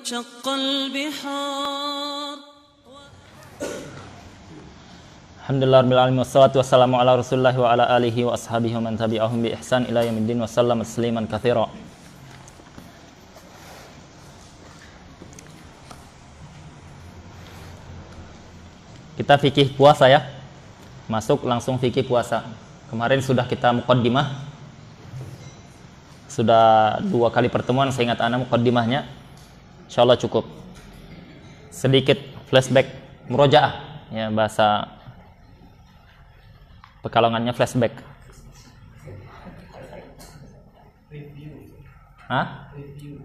شق البحار. Alhamdulillah wassalatu wassalamu ala Rasulillah wa ala alihi wa ashabihi wa man tabi'ahum bi ihsan ila yaumiddin wa sallam tasliman katsira. Kita fikih puasa ya. Masuk langsung fikih puasa. Kemarin sudah kita muqaddimah. Sudah 2 kali pertemuan, saya ingat ana muqaddimahnya. Insyaallah cukup. Sedikit flashback murojaah ya, bahasa Pekalongannya flashback.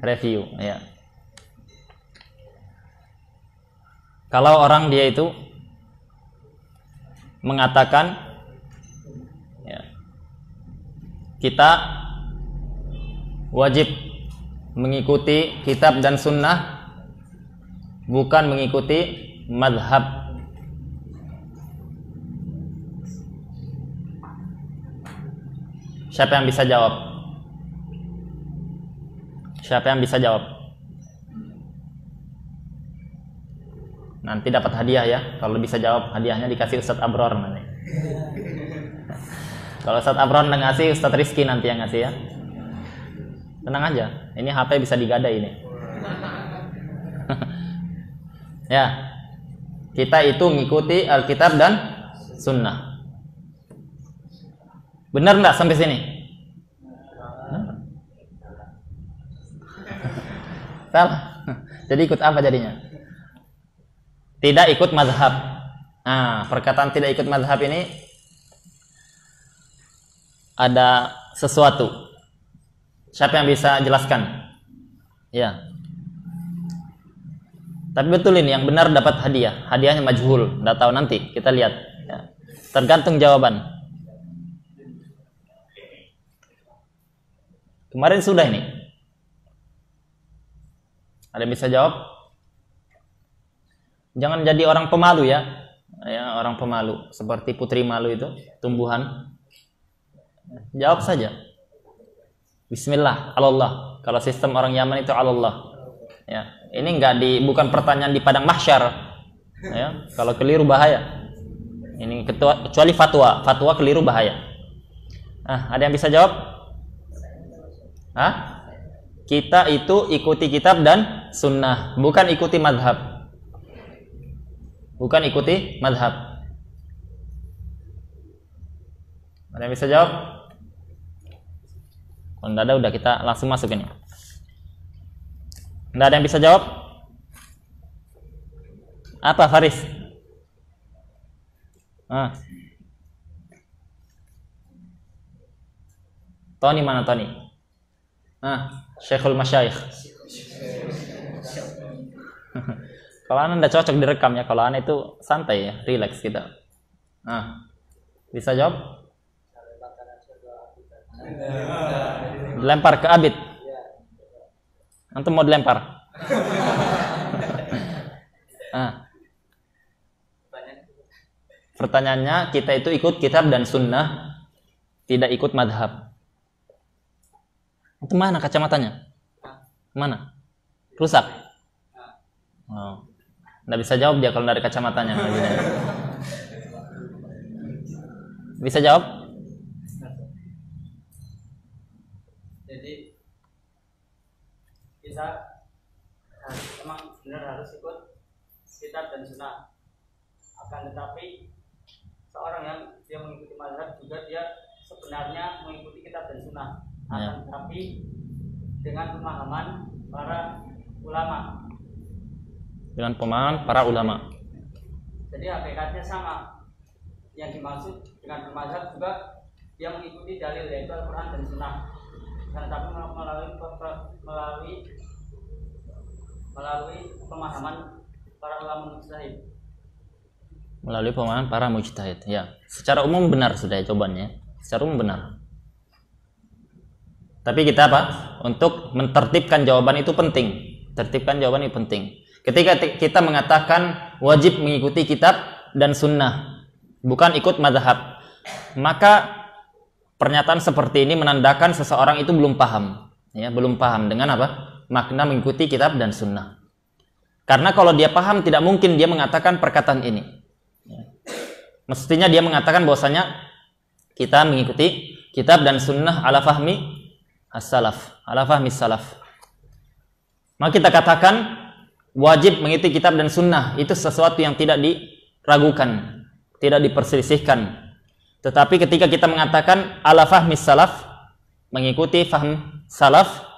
Review, ya. Kalau orang dia itu mengatakan ya, kita wajib mengikuti kitab dan sunnah, bukan mengikuti madhab. Siapa yang bisa jawab? Siapa yang bisa jawab? Nanti dapat hadiah ya. Kalau bisa jawab, hadiahnya dikasih Ustadz Abror nanti. Kalau Ustadz Abror ngasih, Ustadz Rizky nanti yang ngasih ya. Tenang aja, ini HP bisa digadai ini. Ya, kita itu ngikuti Alkitab dan Sunnah. Benar nggak sampai sini? Salah. Jadi ikut apa jadinya? Tidak ikut mazhab. Nah, perkataan tidak ikut mazhab ini ada sesuatu. Siapa yang bisa jelaskan? Ya. Tapi betul ini yang benar dapat hadiah. Hadiahnya majhul. Nggak tahu nanti. Kita lihat. Ya. Tergantung jawaban. Kemarin sudah ini. Ada yang bisa jawab? Jangan jadi orang pemalu ya. Ya, orang pemalu seperti putri malu itu, tumbuhan. Jawab saja. Bismillah, Allah. Kalau sistem orang Yaman itu Allah. Ya, ini bukan pertanyaan di padang mahsyar. Ya, kalau keliru bahaya. Ini kecuali fatwa keliru bahaya. Ada yang bisa jawab? Kita itu ikuti kitab dan sunnah, bukan ikuti madhab. Bukan ikuti madhab. Ada yang bisa jawab? Kalau tidak ada, udah kita langsung masuk ini. Tidak ada yang bisa jawab? Apa Faris? Tony mana Tony? Syekhul Masyayikh. Kalau anda tidak cocok direkam ya, kalau anda itu santai ya, relax kita. Bisa jawab? Dilempar ke Abid. Antum mau dilempar? Pertanyaannya, kita itu ikut kitab dan sunnah, tidak ikut madhab. Itu mana kacamatanya? Mana? Rusak? Nggak bisa jawab dia kalau dari kacamatanya. Bisa jawab? Jadi kita memang benar harus ikut kitab dan sunnah. Akan tetapi seorang yang dia mengikuti mazhab juga dia sebenarnya mengikuti kitab dan sunnah. Tapi dengan pemahaman para ulama. Dengan pemahaman para ulama. Jadi hakikatnya sama. Yang dimaksud dengan bermazhab juga dia mengikuti dalil yaitu Al-Quran dan Sunnah. Tapi melalui pemahaman para ulama mujtahid. Melalui pemahaman para mujtahid. Ya, secara umum benar sudah jawabannya. Secara umum benar. Tapi kita untuk mentertibkan jawaban itu penting. Tertibkan jawaban itu penting. Ketika kita mengatakan wajib mengikuti kitab dan sunnah, bukan ikut mazhab, maka pernyataan seperti ini menandakan seseorang itu belum paham, ya, belum paham dengan makna mengikuti kitab dan sunnah. Karena kalau dia paham, tidak mungkin dia mengatakan perkataan ini. Mestinya dia mengatakan bahwasanya kita mengikuti kitab dan sunnah ala fahmi as-salaf, ala fahmi salaf. Maka kita katakan wajib mengikuti kitab dan sunnah, itu sesuatu yang tidak diragukan, tidak diperselisihkan. Tetapi ketika kita mengatakan ala fahmi salaf, mengikuti faham salaf,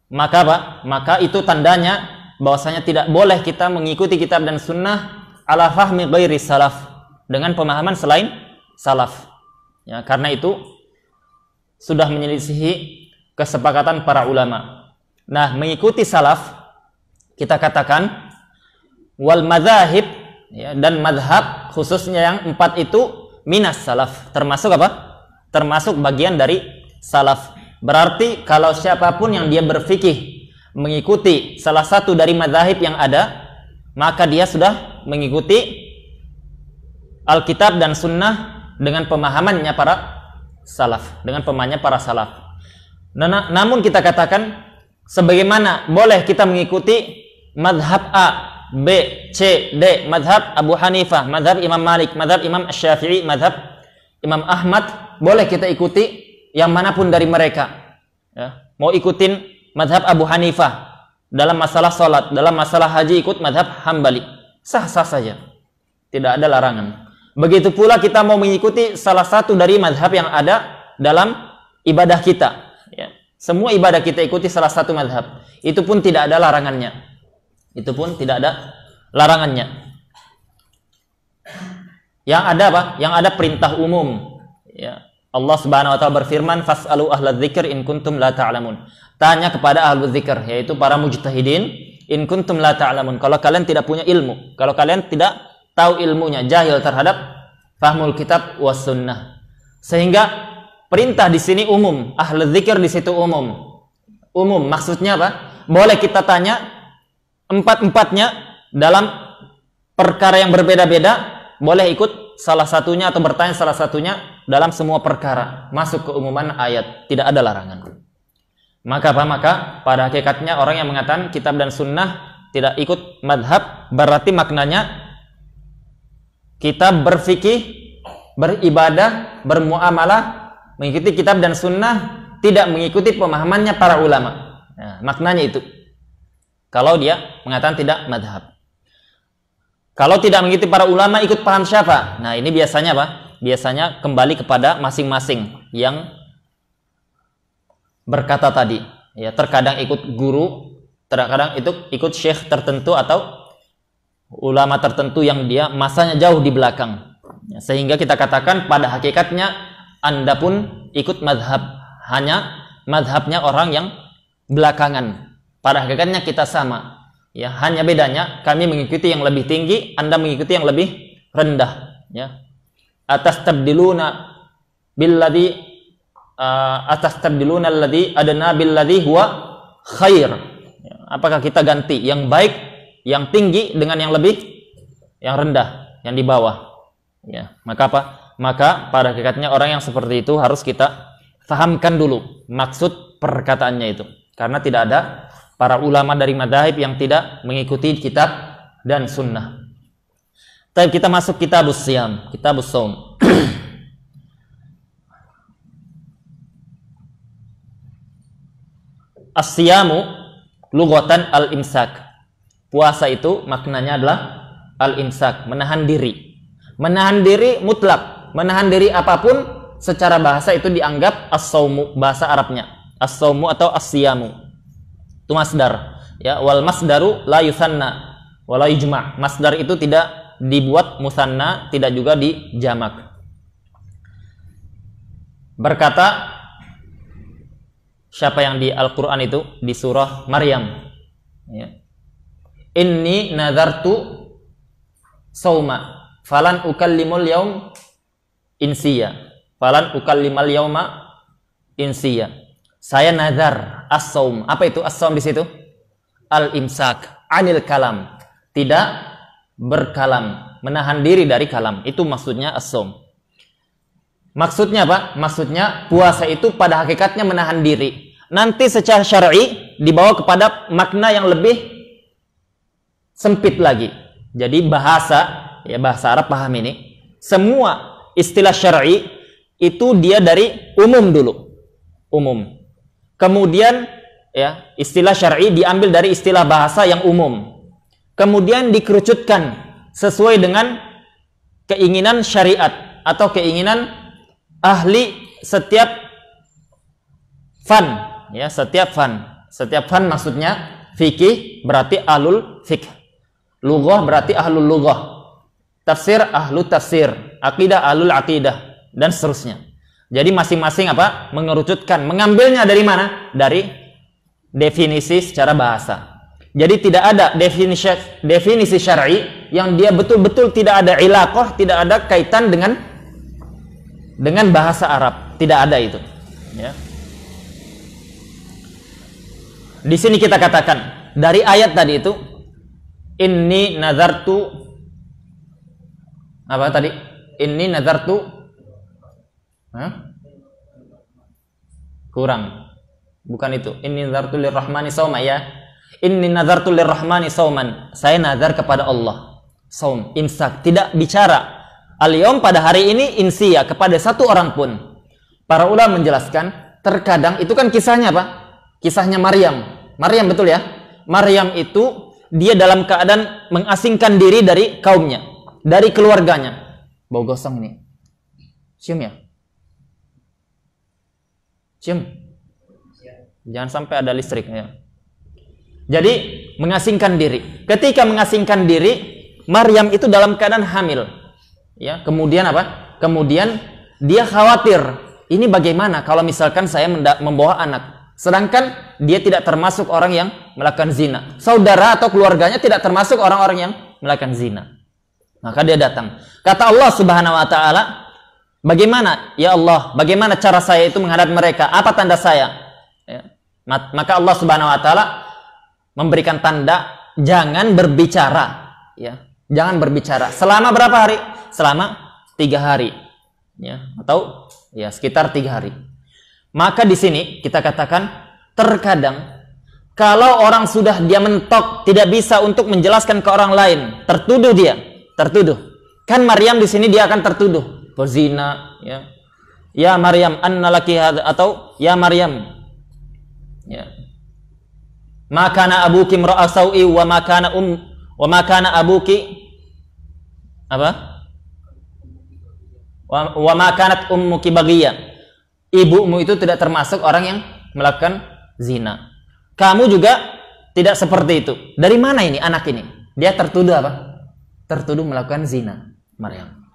maka apa? Maka itu tandanya bahwasanya tidak boleh kita mengikuti kitab dan sunnah ala fahmi ghairi salaf, dengan pemahaman selain salaf. Ya, karena itu sudah menyelisihi kesepakatan para ulama. Nah, mengikuti salaf kita katakan wal madzahib, ya, dan madhab khususnya yang 4 itu minas salaf, termasuk apa? Termasuk bagian dari salaf. Berarti kalau siapapun yang dia berfikih mengikuti salah satu dari madzhab yang ada, maka dia sudah mengikuti Alkitab dan Sunnah dengan pemahamannya para salaf, dengan pemahamannya para salaf. Namun kita katakan sebagaimana boleh kita mengikuti madhab A, B, C, D, madhab Abu Hanifah, madhab Imam Malik, madhab Imam Syafi'i, madhab Imam Ahmad, boleh kita ikuti yang manapun dari mereka. Ya. Mau ikutin madhab Abu Hanifah dalam masalah sholat, dalam masalah haji ikut madhab Hambali, sah-sah saja, tidak ada larangan. Begitu pula kita mau mengikuti salah satu dari madhab yang ada dalam ibadah kita, ya. Semua ibadah kita ikuti salah satu madhab, itu pun tidak ada larangannya, itu pun tidak ada larangannya. Yang ada apa? Yang ada perintah umum, ya. Allah Subhanahu wa taala berfirman, fas'alu ahla dzikr in kuntum la ta'lamun. Tanya kepada ahlu dzikr, yaitu para mujtahidin, in kuntum la ta'lamun. Kalau kalian tidak punya ilmu, kalau kalian tidak tahu ilmunya, jahil terhadap fahmul kitab was sunnah. Sehingga perintah di sini umum, ahlu dzikr di situ umum. Umum maksudnya apa? Boleh kita tanya empat-empatnya dalam perkara yang berbeda-beda, boleh ikut salah satunya atau bertanya salah satunya dalam semua perkara, masuk ke umuman ayat, tidak ada larangan. Maka apa? Maka pada hakikatnya orang yang mengatakan kitab dan sunnah tidak ikut madhab, berarti maknanya kita berfikih, beribadah, bermuamalah, mengikuti kitab dan sunnah, tidak mengikuti pemahamannya para ulama. Nah, maknanya itu. Kalau dia mengatakan tidak madhab. Kalau tidak mengikuti para ulama, ikut paham siapa? Nah, ini biasanya apa? Biasanya kembali kepada masing-masing yang berkata tadi. Ya, terkadang ikut guru, terkadang itu ikut syekh tertentu atau ulama tertentu yang dia masanya jauh di belakang. Ya, sehingga kita katakan pada hakikatnya Anda pun ikut madhab, hanya madhabnya orang yang belakangan. Pada hakikatnya kita sama. Ya, hanya bedanya kami mengikuti yang lebih tinggi, Anda mengikuti yang lebih rendah. Ya. Atastabdiluna billadhi atastabdiluna alladhi adna billadhi huwa khair. Ya, apakah kita ganti yang baik, yang tinggi dengan yang lebih, yang rendah, yang di bawah? Ya, maka apa? Maka pada hakikatnya orang yang seperti itu harus kita fahamkan dulu maksud perkataannya itu. Karena tidak ada para ulama dari madzhab yang tidak mengikuti kitab dan sunnah. Tapi kita masuk kitabus siyam, kitabus shaum. As-siyamu lughatan al-imsak. Puasa itu maknanya adalah al-imsak, menahan diri. Menahan diri mutlak, menahan diri apapun secara bahasa itu dianggap as-saumu, bahasa Arabnya. As-saumu atau as-siyamu. Itu masdar. Ya, wal masdaru la yusanna wa la yujma'. Masdar itu tidak dibuat musanna, tidak juga dijamak. Berkata siapa yang di Al-Quran itu di surah Maryam, ya. Inni nadartu sauma falan ukallimul yaum insiya. Falan ukallimal yauma insiya. Saya nazar as-saum. Apa itu as-saum di situ? Al-imsak anil kalam. Tidak berkalam, menahan diri dari kalam. Itu maksudnya as-saum. Maksudnya apa? Maksudnya puasa itu pada hakikatnya menahan diri. Nanti secara syar'i dibawa kepada makna yang lebih sempit lagi. Jadi bahasa Arab paham ini. Semua istilah syar'i itu dia dari umum dulu. Umum. Kemudian ya, istilah syar'i diambil dari istilah bahasa yang umum. Kemudian dikerucutkan sesuai dengan keinginan syariat atau keinginan ahli setiap fan, ya, setiap fan. Setiap fan maksudnya fikih berarti ahlul fikh. Lughah berarti ahlul lughah. Tafsir ahlu tafsir, akidah ahlul akidah, dan seterusnya. Jadi masing-masing apa? Mengerucutkan, mengambilnya dari mana? Dari definisi secara bahasa. Jadi tidak ada definisi syar'i yang dia betul-betul tidak ada ilaqah, tidak ada kaitan dengan bahasa Arab. Tidak ada itu. Ya. Di sini kita katakan dari ayat tadi itu, inni nazartu apa tadi? Inni nazartu kurang. Bukan itu. Inni nazartu lirrahmani sauma, ya. Inni nazartu lirrahmani sauman. Saya nazar kepada Allah. Saum, imsak, tidak bicara. Al-yaum pada hari ini insiya kepada satu orang pun. Para ulama menjelaskan, terkadang itu kan kisahnya apa? Kisahnya Maryam. Maryam, betul ya? Maryam itu dia dalam keadaan mengasingkan diri dari kaumnya, dari keluarganya. Bau gosong ini. Cium ya? Cium. Jangan sampai ada listrik ya. Jadi mengasingkan diri. Ketika mengasingkan diri, Maryam itu dalam keadaan hamil. Ya, kemudian apa? Kemudian dia khawatir, ini bagaimana kalau misalkan saya membawa anak, sedangkan dia tidak termasuk orang yang melakukan zina. Saudara atau keluarganya tidak termasuk orang-orang yang melakukan zina. Maka dia datang. Kata Allah Subhanahu wa taala, bagaimana ya Allah, bagaimana cara saya itu menghadap mereka? Apa tanda saya? Ya. Maka Allah Subhanahu wa taala memberikan tanda, jangan berbicara, ya. Jangan berbicara. Selama berapa hari? Selama 3 hari. Ya, atau ya sekitar 3 hari. Maka di sini kita katakan, terkadang kalau orang sudah dia mentok, tidak bisa untuk menjelaskan ke orang lain, tertuduh dia, tertuduh. Kan Maryam di sini dia akan tertuduh berzina, ya. Ya Maryam, annalaki hadza, atau ya Maryam, ya. Ma kana abuki imra'a sau'i wa ma kana abuki apa? Wa ma kanat ummuki baghiyya. Ibumu itu tidak termasuk orang yang melakukan zina. Kamu juga tidak seperti itu. Dari mana ini anak ini? Dia tertuduh apa? Tertuduh melakukan zina, Maryam.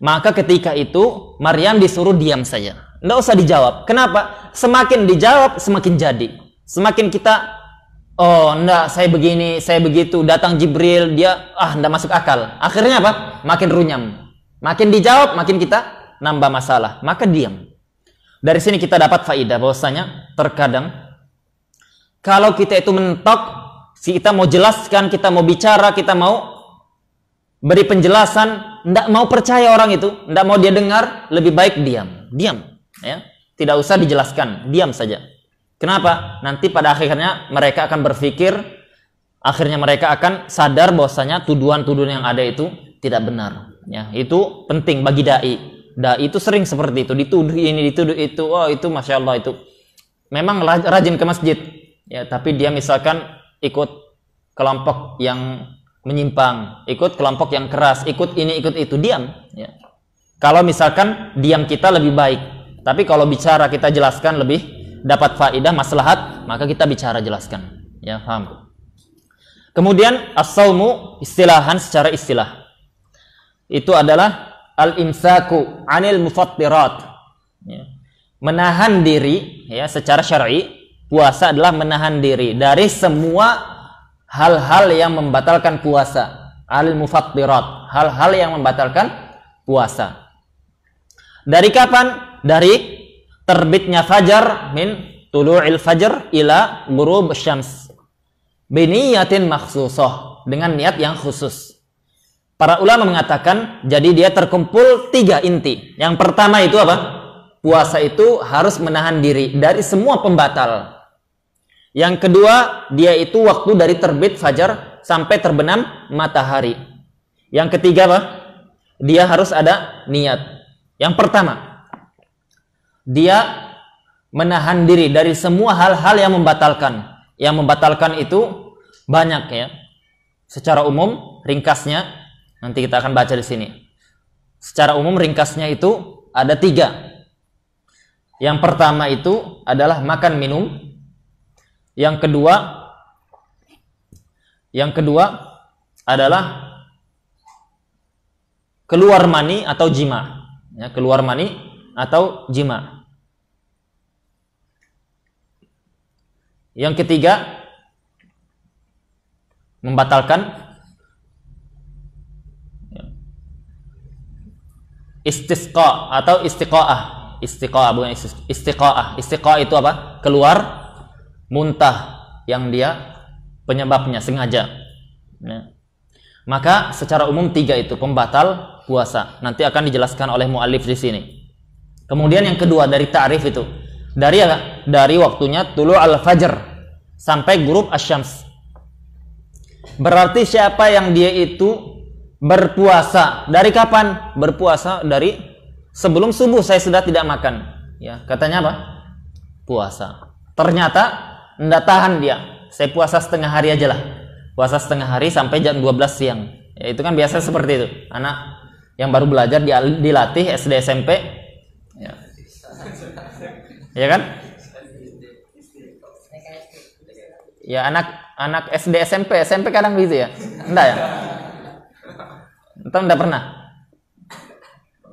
Maka ketika itu Maryam disuruh diam saja. Enggak usah dijawab. Kenapa? Semakin dijawab semakin jadi. Semakin kita, oh enggak, saya begini, saya begitu, datang Jibril, dia enggak masuk akal. Akhirnya apa? Makin runyam. Makin dijawab, makin kita nambah masalah. Maka diam. Dari sini kita dapat faidah bahwasanya terkadang kalau kita itu mentok, kita mau jelaskan, kita mau bicara, kita mau beri penjelasan, enggak mau percaya orang itu, enggak mau dia dengar, lebih baik diam. Diam, ya. Tidak usah dijelaskan, diam saja. Kenapa? Nanti pada akhirnya mereka akan berpikir, akhirnya mereka akan sadar bahwasanya tuduhan-tuduhan yang ada itu tidak benar. Ya, itu penting bagi dai. Dai itu sering seperti itu, dituduh ini, dituduh itu. Oh, itu masya Allah itu. Memang rajin ke masjid, ya, tapi dia misalkan ikut kelompok yang menyimpang, ikut kelompok yang keras, ikut ini, ikut itu, diam. Ya. Kalau misalkan diam kita lebih baik, tapi kalau bicara kita jelaskan lebih dapat faedah maslahat, maka kita bicara jelaskan. Ya, paham? Kemudian as-saumu istilahan secara istilah itu adalah al-imsaku 'anil mufattirat. Ya. Menahan diri, ya, secara syar'i puasa adalah menahan diri dari semua hal-hal yang membatalkan puasa. Al-mufattirat, hal-hal yang membatalkan puasa. Dari kapan? Dari terbitnya fajar, min tulu'il fajr ila ghurub syams. Biniyatin makhsusah, dengan niat yang khusus. Para ulama mengatakan, jadi dia terkumpul 3 inti. Yang pertama itu apa? Puasa itu harus menahan diri dari semua pembatal. Yang kedua, dia itu waktu dari terbit fajar sampai terbenam matahari. Yang ketiga apa? Dia harus ada niat. Yang pertama, dia menahan diri dari semua hal-hal yang membatalkan. Yang membatalkan itu banyak ya. Secara umum, ringkasnya nanti kita akan baca di sini. Secara umum ringkasnya itu ada 3. Yang pertama itu adalah makan minum. Yang kedua adalah keluar mani atau jima. Ya, keluar mani atau jima. Yang ketiga, membatalkan istisqa atau istiqaah. Istiqaah bukan istiqaah. Istiqaah itu apa? Keluar muntah yang dia penyebabnya sengaja. Ya. Maka secara umum 3 itu pembatal puasa. Nanti akan dijelaskan oleh muallif di sini. Kemudian yang kedua dari ta'rif itu dari waktunya tulu al-fajr sampai ghurub asy-syams. Berarti siapa yang dia itu berpuasa dari kapan? Berpuasa dari sebelum subuh saya sudah tidak makan. Ya, katanya apa? Puasa. Ternyata enggak tahan dia. Saya puasa setengah hari aja lah. Puasa setengah hari sampai jam 12 siang. Ya, itu kan biasa seperti itu. Anak yang baru belajar dilatih SD SMP. Ya. Ya kan? Ya anak SD SMP kadang gitu ya. Enggak ya? Entah enggak pernah.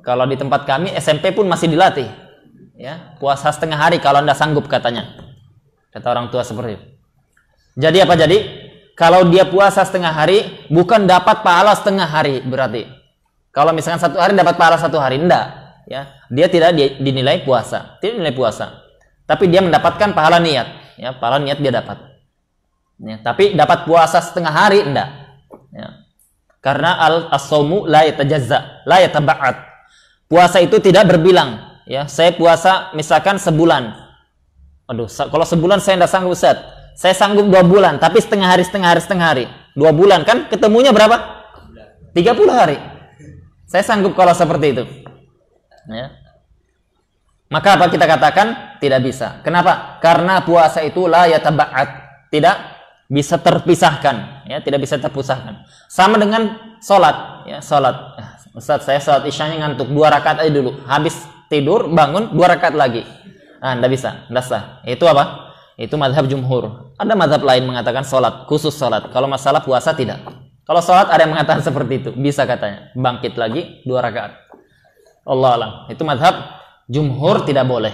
Kalau di tempat kami SMP pun masih dilatih. Ya, puasa setengah hari kalau enggak sanggup katanya. Kata orang tua seperti itu. Jadi apa jadi? Kalau dia puasa setengah hari bukan dapat pahala setengah hari berarti. Kalau misalkan 1 hari dapat pahala 1 hari, enggak, ya. Dia tidak dinilai puasa, tidak dinilai puasa. Tapi dia mendapatkan pahala niat, ya, pahala niat dia dapat. Ya, tapi dapat puasa setengah hari enggak. Ya. Karena as-shaumu la yatajazza, la yataba'at. Puasa itu tidak berbilang, ya. Saya puasa misalkan sebulan. Aduh, kalau sebulan saya enggak sanggup, Ustaz. Saya sanggup 2 bulan, tapi setengah hari. 2 bulan kan ketemunya berapa? 30 hari. Saya sanggup kalau seperti itu. Ya. Maka apa kita katakan? Tidak bisa. Kenapa? Karena puasa itu la yataba'at. Tidak bisa terpisahkan. Ya, tidak bisa terpisahkan. Sama dengan sholat. Ya, sholat. Ustaz, saya sholat isyanya ngantuk 2 rakaat aja dulu. Habis tidur, bangun 2 rakaat lagi. Nah, tidak bisa. Tidak sah. Itu apa? Itu mazhab jumhur. Ada mazhab lain mengatakan sholat, khusus sholat. Kalau masalah puasa tidak. Kalau sholat ada yang mengatakan seperti itu. Bisa katanya. Bangkit lagi 2 rakaat. Allah alam. Itu mazhab jumhur tidak boleh.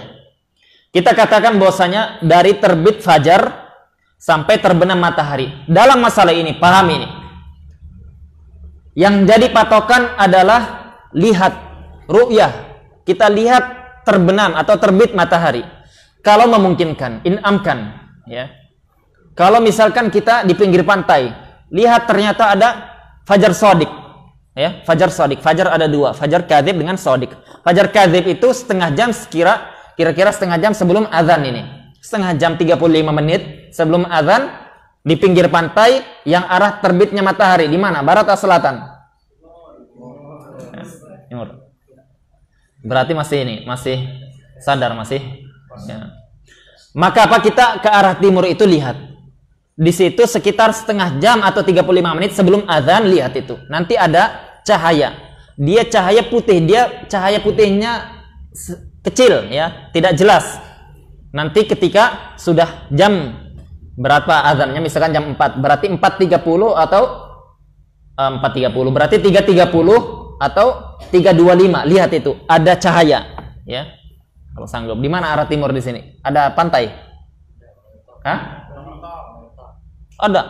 Kita katakan bahwasanya dari terbit fajar sampai terbenam matahari. Dalam masalah ini, pahami ini. Yang jadi patokan adalah lihat, ru'yah. Kita lihat terbenam atau terbit matahari. Kalau memungkinkan, inamkan, ya. Kalau misalkan kita di pinggir pantai, lihat ternyata ada fajar shadiq, ya, fajar shadiq. Fajar ada 2, fajar kadzib dengan shadiq. Fajar kadzib itu setengah jam kira-kira setengah jam sebelum azan ini. Setengah jam 35 menit sebelum azan di pinggir pantai yang arah terbitnya matahari di mana? Barat atau selatan? Timur. Berarti masih sadar masih. Ya. Maka apa kita ke arah timur itu lihat. Di situ sekitar setengah jam atau 35 menit sebelum azan lihat itu. Nanti ada cahaya. Dia cahaya putih, dia cahaya putihnya kecil ya, tidak jelas. Nanti ketika sudah jam berapa azannya misalkan jam 4, berarti 4.30 atau 4.30 berarti 3.30 atau 3.25. Lihat itu, ada cahaya ya. Kalau sanggup. Di mana arah timur di sini? Ada pantai? Hah? Ada.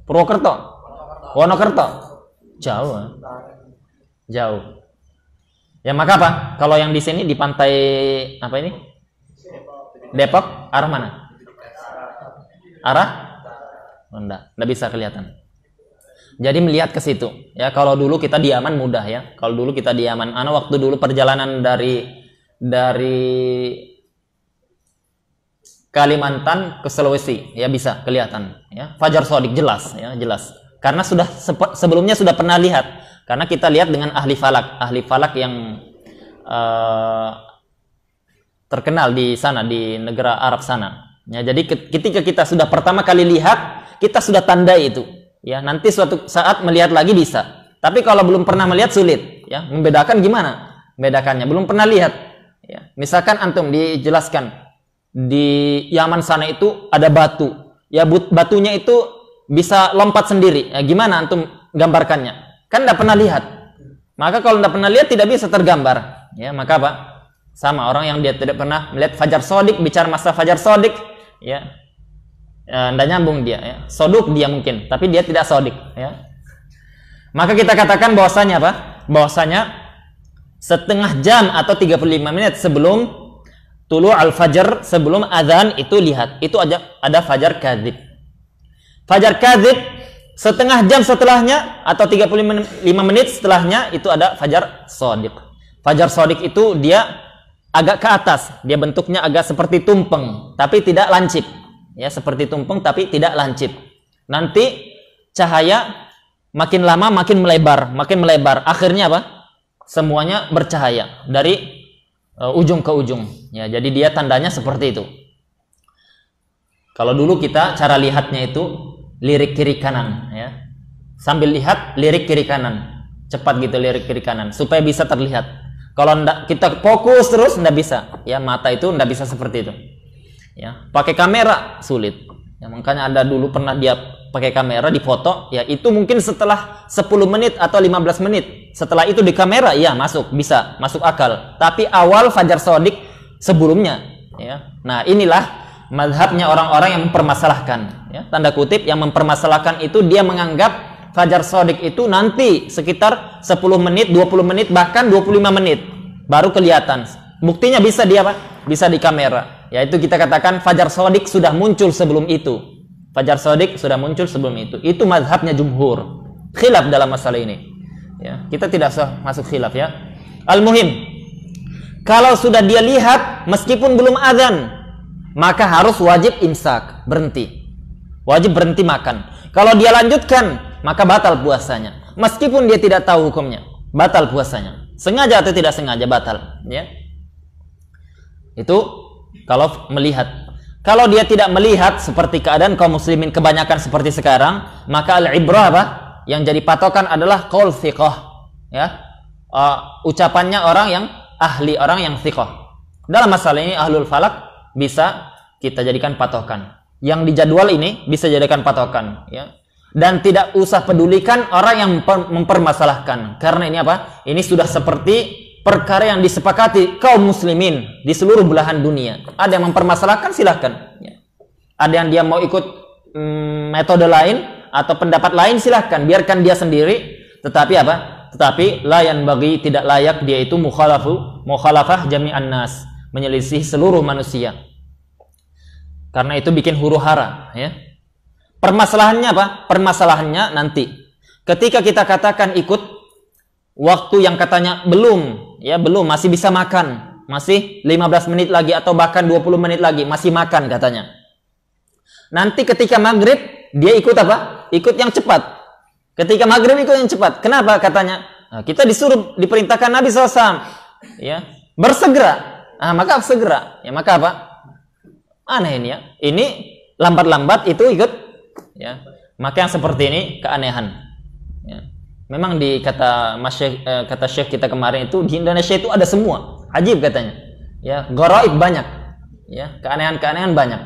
Purwokerto. Wonokerto. Jauh. Jauh. Ya maka apa? Kalau yang di sini di pantai apa ini? Depok, arah mana? Arah? Enggak bisa kelihatan. Jadi melihat ke situ. Ya kalau dulu kita di Yaman mudah ya. Kalau dulu kita di Yaman. Ana waktu dulu perjalanan dari Kalimantan ke Sulawesi ya bisa kelihatan ya fajar shadiq jelas ya jelas Karena sudah sebelumnya sudah pernah lihat. Karena kita lihat dengan ahli falak yang terkenal di sana, di negara Arab sana. Ya, jadi ketika kita sudah pertama kali lihat, kita sudah tandai itu. Ya, nanti suatu saat melihat lagi bisa. Tapi kalau belum pernah melihat sulit. Ya, membedakan gimana? Membedakannya belum pernah lihat. Ya, misalkan antum dijelaskan di Yaman sana itu ada batu. Ya, batunya itu bisa lompat sendiri. Ya, gimana antum gambarkannya? Kan tidak pernah lihat. Maka kalau tidak pernah lihat tidak bisa tergambar. Ya, maka apa? Sama orang yang dia tidak pernah melihat fajar sodik, bicara masa fajar sodik, ya, tidak nyambung dia. Ya. Soduk dia mungkin, tapi dia tidak sodik. Ya. Maka kita katakan bahwasanya apa? Bahwasanya setengah jam atau 35 menit sebelum tulu al-fajr, sebelum azan itu lihat. Itu ada fajar kadzib. Fajar kadzib setengah jam setelahnya atau 35 menit setelahnya itu ada fajar sodik. Fajar sodik itu dia agak ke atas, dia bentuknya agak seperti tumpeng, tapi tidak lancip. Ya, seperti tumpeng tapi tidak lancip. Nanti cahaya makin lama makin melebar. Akhirnya apa? Semuanya bercahaya dari ujung ke ujung. Ya, jadi dia tandanya seperti itu. Kalau dulu kita cara lihatnya itu lirik kiri kanan, ya. Sambil lihat lirik kiri kanan. Cepat gitu lirik kiri kanan supaya bisa terlihat. Kalau kita fokus terus ndak bisa, ya, mata itu ndak bisa seperti itu. Ya, pakai kamera sulit. Ya, makanya ada dulu pernah dia pakai kamera di foto, ya itu mungkin setelah 10 menit atau 15 menit. Setelah itu di kamera, ya bisa masuk akal. Tapi awal fajar sodik sebelumnya, ya. Nah, inilah mazhabnya orang-orang yang mempermasalahkan, ya, tanda kutip yang mempermasalahkan itu dia menganggap fajar sodik itu nanti sekitar 10 menit, 20 menit, bahkan 25 menit baru kelihatan. Buktinya bisa dia apa? Bisa di kamera. Yaitu kita katakan fajar sodik sudah muncul sebelum itu. Fajar sodik sudah muncul sebelum itu. Itu mazhabnya jumhur. Khilaf dalam masalah ini. Ya, kita tidak usah masuk khilaf, ya. Al-muhim, kalau sudah dia lihat meskipun belum azan, maka harus wajib imsak, berhenti. Wajib berhenti makan. Kalau dia lanjutkan, maka batal puasanya. Meskipun dia tidak tahu hukumnya, batal puasanya. Sengaja atau tidak sengaja batal, ya. Itu kalau melihat. Kalau dia tidak melihat seperti keadaan kaum muslimin kebanyakan seperti sekarang, maka al-ibrah apa? Yang jadi patokan adalah qaul thiqah, ya. Ucapannya orang yang ahli, orang yang thiqah. Dalam masalah ini ahlul falak bisa kita jadikan patokan. Yang dijadwal ini bisa jadikan patokan, ya. Dan tidak usah pedulikan orang yang mempermasalahkan, karena ini apa? Ini sudah seperti perkara yang disepakati kaum muslimin di seluruh belahan dunia. Ada yang mempermasalahkan, silahkan, ya. Ada yang dia mau ikut metode lain atau pendapat lain, silahkan, biarkan dia sendiri. Tetapi apa? Tetapi layan bagi tidak layak dia itu mukhalafah jami'an nas, menyelisih seluruh manusia. Karena itu bikin huru-hara, ya. Permasalahannya apa? Permasalahannya nanti ketika kita katakan ikut waktu yang katanya belum, ya, belum, masih bisa makan, masih 15 menit lagi atau bahkan 20 menit lagi masih makan katanya. Nanti ketika maghrib dia ikut apa? Ikut yang cepat. Ketika maghrib ikut yang cepat. Kenapa katanya? Nah, kita disuruh, diperintahkan Nabi SAW, ya, bersegera. Nah, maka segera. Ya, maka apa? Aneh ini, ya. Ini lambat-lambat itu ikut, ya. Maka yang seperti ini keanehan, ya. Memang kata Syekh kita kemarin itu di Indonesia itu ada semua. Ajib katanya. Ya, gharaib banyak. Ya, keanehan-keanehan banyak.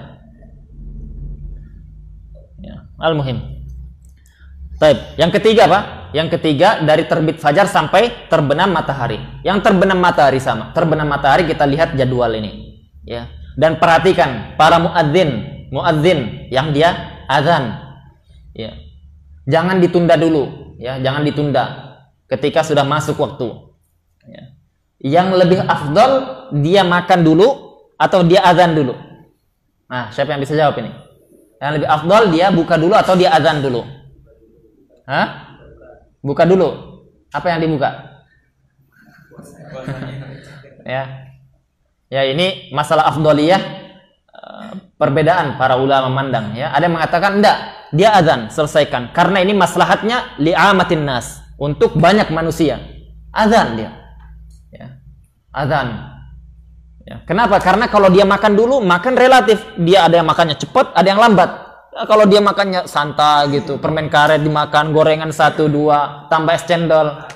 Ya, al-muhim. Baik, yang ketiga apa? Yang ketiga dari terbit fajar sampai terbenam matahari. Yang terbenam matahari sama. Terbenam matahari kita lihat jadwal ini, ya. Dan perhatikan para muadzin yang dia azan, ya. Jangan ditunda dulu, ya, jangan ditunda ketika sudah masuk waktu, ya. Yang lebih afdal dia makan dulu atau dia azan dulu? Nah, siapa yang bisa jawab ini? Yang lebih afdal dia buka dulu atau dia azan dulu? Hah? Buka dulu. Apa yang dibuka? Ya. Ya, ini masalah afdaliyah, perbedaan para ulama memandang, ya. Ada yang mengatakan enggak, dia adzan, selesaikan. Karena ini maslahatnya li'amatin nas, untuk banyak manusia. Adzan dia. Ya. Adzan. Ya. Kenapa? Karena kalau dia makan dulu, makan relatif. Dia ada yang makannya cepat, ada yang lambat. Nah, kalau dia makannya santai gitu, permen karet dimakan, gorengan 1, 2, tambah es cendol.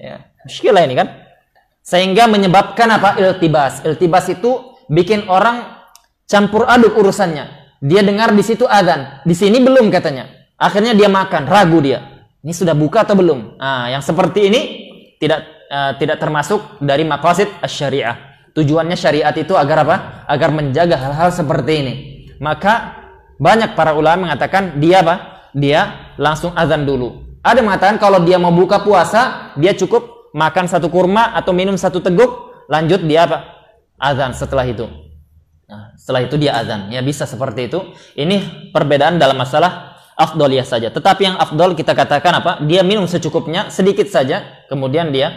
Ya. Muskilah ini kan. Sehingga menyebabkan apa? Iltibas. Iltibas itu bikin orang campur aduk urusannya. Dia dengar di situ adzan, di sini belum katanya. Akhirnya dia makan, ragu dia. Ini sudah buka atau belum? Nah, yang seperti ini tidak termasuk dari maqasid asy-syariah. Tujuannya syariat itu agar apa? Agar menjaga hal-hal seperti ini. Maka banyak para ulama mengatakan dia apa? Dia langsung adzan dulu. Ada yang mengatakan kalau dia mau buka puasa, dia cukup makan 1 kurma atau minum 1 teguk, lanjut dia apa? Adzan setelah itu. Nah, setelah itu dia adzan. Ya bisa seperti itu. Ini perbedaan dalam masalah afdoliyah saja. Tetapi yang afdol kita katakan apa? Dia minum secukupnya, sedikit saja, kemudian dia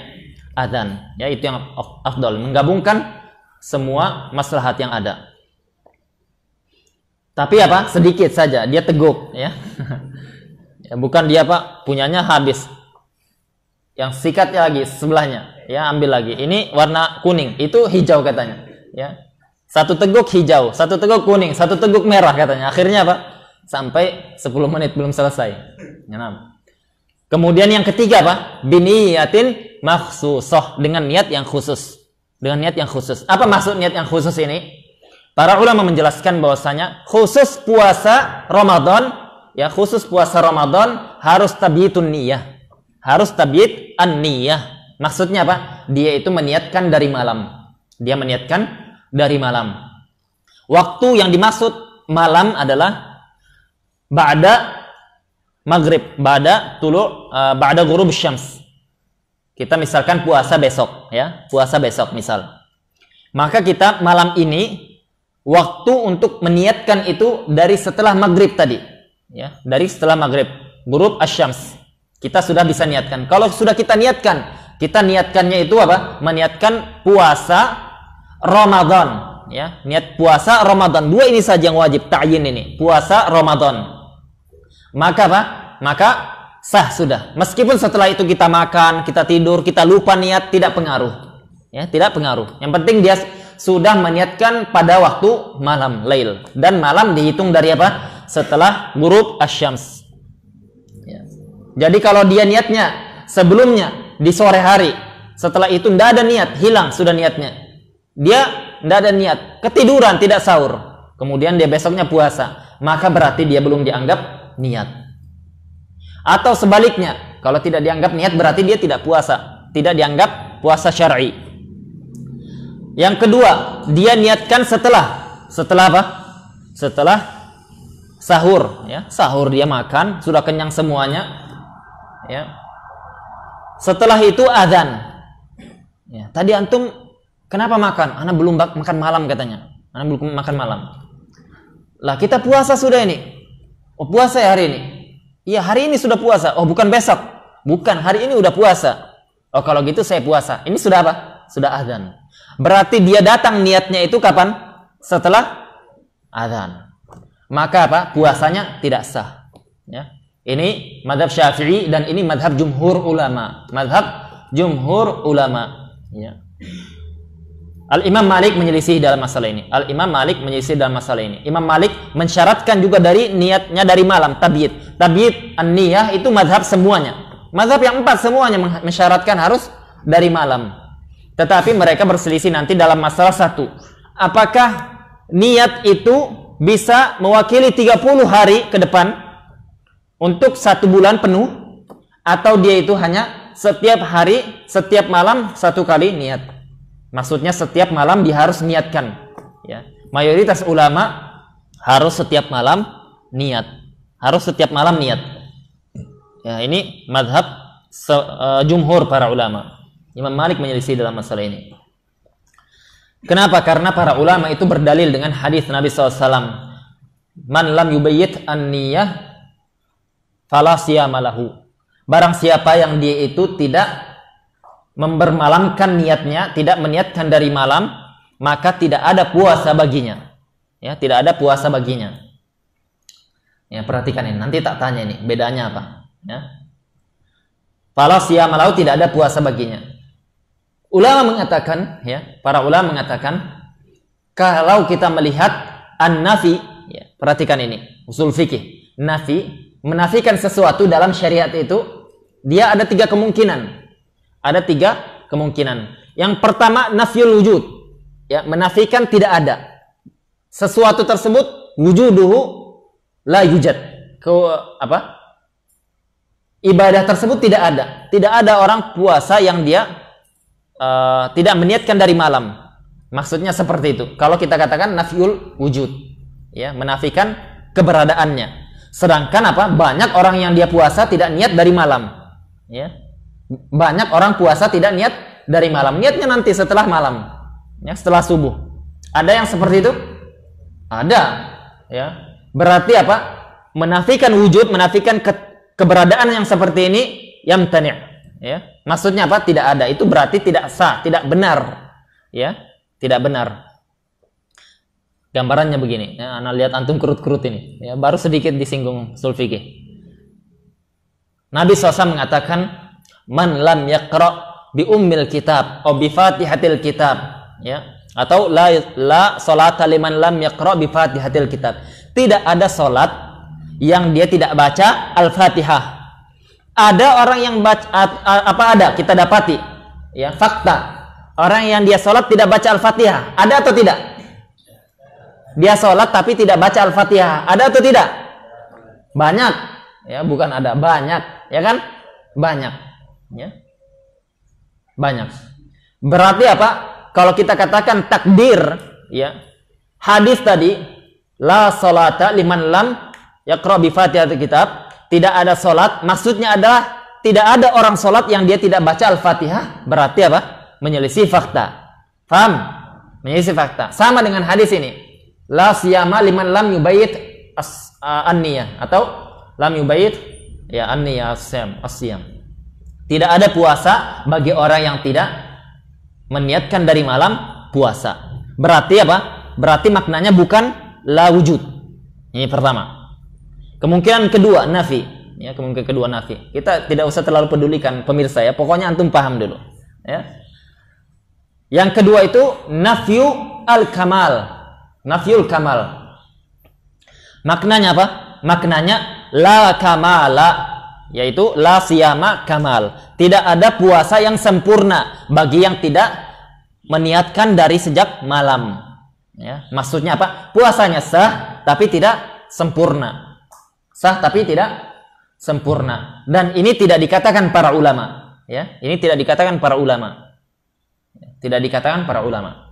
adzan. Ya itu yang afdol. Menggabungkan semua maslahat yang ada. Tapi apa? Sedikit saja. Dia teguk. Ya. Ya bukan dia apa? Punyanya habis. Yang sikatnya lagi sebelahnya. Ya ambil lagi. Ini warna kuning. Itu hijau katanya. Ya. 1 teguk hijau, 1 teguk kuning, 1 teguk merah katanya. Akhirnya apa? Sampai 10 menit belum selesai. Kemudian yang ketiga apa? Biniyatin makhsusah, dengan niat yang khusus. Dengan niat yang khusus. Apa maksud niat yang khusus ini? Para ulama menjelaskan bahwasanya khusus puasa Ramadan, ya khusus puasa Ramadan harus tabyitun niyah. Harus tabyit an-niyah. Maksudnya apa? Dia itu meniatkan dari malam. Dia meniatkan dari malam. Waktu yang dimaksud malam adalah ba'da maghrib, ba'da ghurub syams. Kita misalkan puasa besok, ya, puasa besok misal. Maka kita malam ini waktu untuk meniatkan itu dari setelah maghrib tadi, ya, dari setelah maghrib, ghurub asy-syams. Kita sudah bisa niatkan. Kalau sudah kita niatkannya itu apa? Meniatkan puasa Ramadan, ya, niat puasa Ramadan. 2 ini saja yang wajib ta'yin ini, puasa Ramadan. Maka apa? Maka sah sudah. Meskipun setelah itu kita makan, kita tidur, kita lupa niat, tidak pengaruh. Ya, tidak pengaruh. Yang penting dia sudah meniatkan pada waktu malam, lail. Dan malam dihitung dari apa? Setelah ghurub asy-syams. Ya. Jadi kalau dia niatnya sebelumnya di sore hari, setelah itu tidak ada niat, hilang sudah niatnya. Dia tidak ada niat, ketiduran, tidak sahur, kemudian dia besoknya puasa, maka berarti dia belum dianggap niat. Atau sebaliknya, kalau tidak dianggap niat berarti dia tidak puasa, tidak dianggap puasa syar'i. Yang kedua, dia niatkan setelah apa? Setelah sahur, ya, sahur dia makan, sudah kenyang semuanya, ya. Setelah itu adzan. Ya, tadi antum kenapa makan? Anak belum makan malam katanya. Anak belum makan malam. Lah kita puasa sudah ini. Oh puasa ya hari ini. Iya hari ini sudah puasa. Oh bukan besok. Bukan hari ini udah puasa. Oh kalau gitu saya puasa. Ini sudah apa? Sudah adzan. Berarti dia datang niatnya itu kapan? Setelah adzan. Maka apa? Puasanya tidak sah. Ya. Ini madhab Syafi'i dan ini madhab jumhur ulama. Madhab jumhur ulama. Ya. Al-Imam Malik menyelisih dalam masalah ini. Al-Imam Malik menyelisih dalam masalah ini. Imam Malik mensyaratkan juga dari niatnya dari malam, tabyid. Tabyid an-niyah itu mazhab semuanya. Mazhab yang 4 semuanya mensyaratkan harus dari malam. Tetapi mereka berselisih nanti dalam masalah 1. Apakah niat itu bisa mewakili 30 hari ke depan untuk 1 bulan penuh, atau dia itu hanya setiap hari, setiap malam 1 kali niat? Maksudnya setiap malam dia harus niatkan, ya. Mayoritas ulama harus setiap malam niat. Harus setiap malam niat. Ya, ini mazhab jumhur para ulama. Imam Malik menyelisih dalam masalah ini. Kenapa? Karena para ulama itu berdalil dengan hadis Nabi SAW. Man lam yubayyit an-niyah fala siyama lahu. Barang siapa yang dia itu tidak membermalamkan niatnya, tidak meniatkan dari malam, maka tidak ada puasa baginya. Ya, tidak ada puasa baginya. Ya, perhatikan ini. Nanti tak tanya ini, bedanya apa? Ya. Fala siyama lahu, tidak ada puasa baginya. Ulama mengatakan, ya, para ulama mengatakan kalau kita melihat an-nafi, ya, perhatikan ini, usul fikih. Nafi, menafikan sesuatu dalam syariat itu, dia ada 3 kemungkinan. Ada 3 kemungkinan. Yang pertama, nafyul wujud. Ya, menafikan tidak ada. Sesuatu tersebut wujuduhu la yujad. Ibadah tersebut tidak ada. Tidak ada orang puasa yang dia tidak meniatkan dari malam. Maksudnya seperti itu. Kalau kita katakan nafyul wujud, ya, menafikan keberadaannya. Sedangkan banyak orang yang dia puasa tidak niat dari malam. Ya. Banyak orang puasa tidak niat dari malam. Niatnya nanti setelah malam. Ya, setelah subuh. Ada yang seperti itu? Ada. Ya. Berarti menafikan wujud, menafikan keberadaan yang seperti ini yamtani', ya. Maksudnya tidak ada. Itu berarti tidak sah, tidak benar. Ya, tidak benar. Gambarannya begini, ya, ana lihat antum kerut-kerut ini, ya, baru sedikit disinggung usul fikih. Nabi SAW mengatakan, man lam yaqra bi ummil kitab atau bi fatihatil kitab, ya, atau la salata liman lam yaqra bi fatihatil kitab. Tidak ada salat yang dia tidak baca Al-Fatihah. Ada orang yang baca ada kita dapati, ya, fakta. Orang yang dia salat tidak baca Al-Fatihah. Ada atau tidak? Dia salat tapi tidak baca Al-Fatihah. Ada atau tidak? Banyak. Ya, bukan ada, banyak, ya kan? Banyak, ya. Banyak. Berarti kalau kita katakan takdir, ya, hadis tadi, la salata liman lam yaqra bi fatihatil kitab, tidak ada salat, maksudnya adalah tidak ada orang salat yang dia tidak baca Al-Fatihah. Berarti menyelisih fakta. Paham? Menyelisih fakta. Sama dengan hadis ini. La siyama liman lam yubayit an-niyah, atau lam yubayit, ya, an-niyah as-siyam. Tidak ada puasa bagi orang yang tidak meniatkan dari malam puasa. Berarti Berarti maknanya bukan la wujud. Ini pertama. Kemungkinan kedua nafi, ya, kemungkinan kedua nafi. Kita tidak usah terlalu pedulikan pemirsa, ya. Pokoknya antum paham dulu, ya. Yang kedua itu nafyu al-kamal. Nafyul kamal. Maknanya apa? Maknanya la kamala, yaitu la siyama kamal. Tidak ada puasa yang sempurna bagi yang tidak meniatkan dari sejak malam. Ya, maksudnya puasanya sah tapi tidak sempurna. Sah tapi tidak sempurna. Dan ini tidak dikatakan para ulama. Ya, ini tidak dikatakan para ulama. Tidak dikatakan para ulama.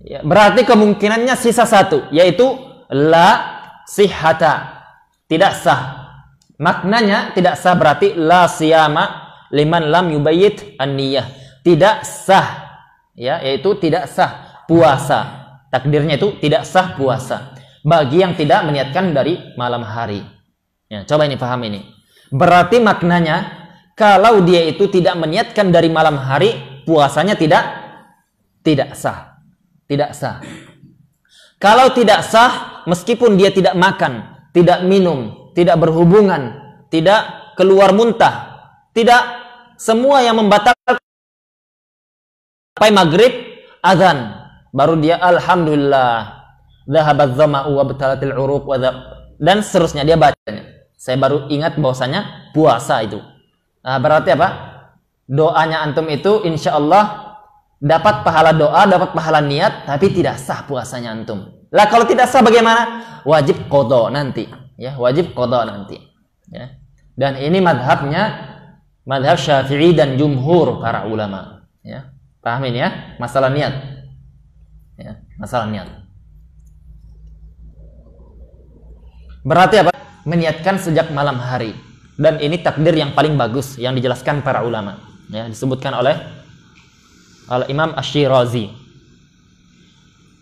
Ya, berarti kemungkinannya sisa satu, yaitu la sihhata, tidak sah. Maknanya tidak sah berarti la siyama liman lam yubayyit an-niyah, tidak sah, ya, yaitu tidak sah puasa. Takdirnya itu tidak sah puasa bagi yang tidak meniatkan dari malam hari. Ya, coba ini paham ini. Berarti maknanya kalau dia itu tidak meniatkan dari malam hari, puasanya tidak sah. Tidak sah. Kalau tidak sah, meskipun dia tidak makan, tidak minum, tidak berhubungan, tidak keluar muntah, tidak, semua yang membatalkan, sampai maghrib azan, baru dia alhamdulillah, dhahabat dhama'u wa batalatil uruq dan seterusnya dia bacanya. Saya baru ingat bahwasanya puasa itu. Nah, berarti doanya antum itu insyaallah dapat pahala doa, dapat pahala niat, tapi tidak sah puasanya antum. Lah kalau tidak sah bagaimana? Wajib qadha nanti, ya, wajib qadha nanti, ya. Dan ini madhab Syafi'i dan jumhur para ulama, ya. Pahamin ya, masalah niat. Ya, masalah niat. Berarti meniatkan sejak malam hari. Dan ini takdir yang paling bagus yang dijelaskan para ulama, ya, disebutkan oleh Al-Imam Asy-Syirazi.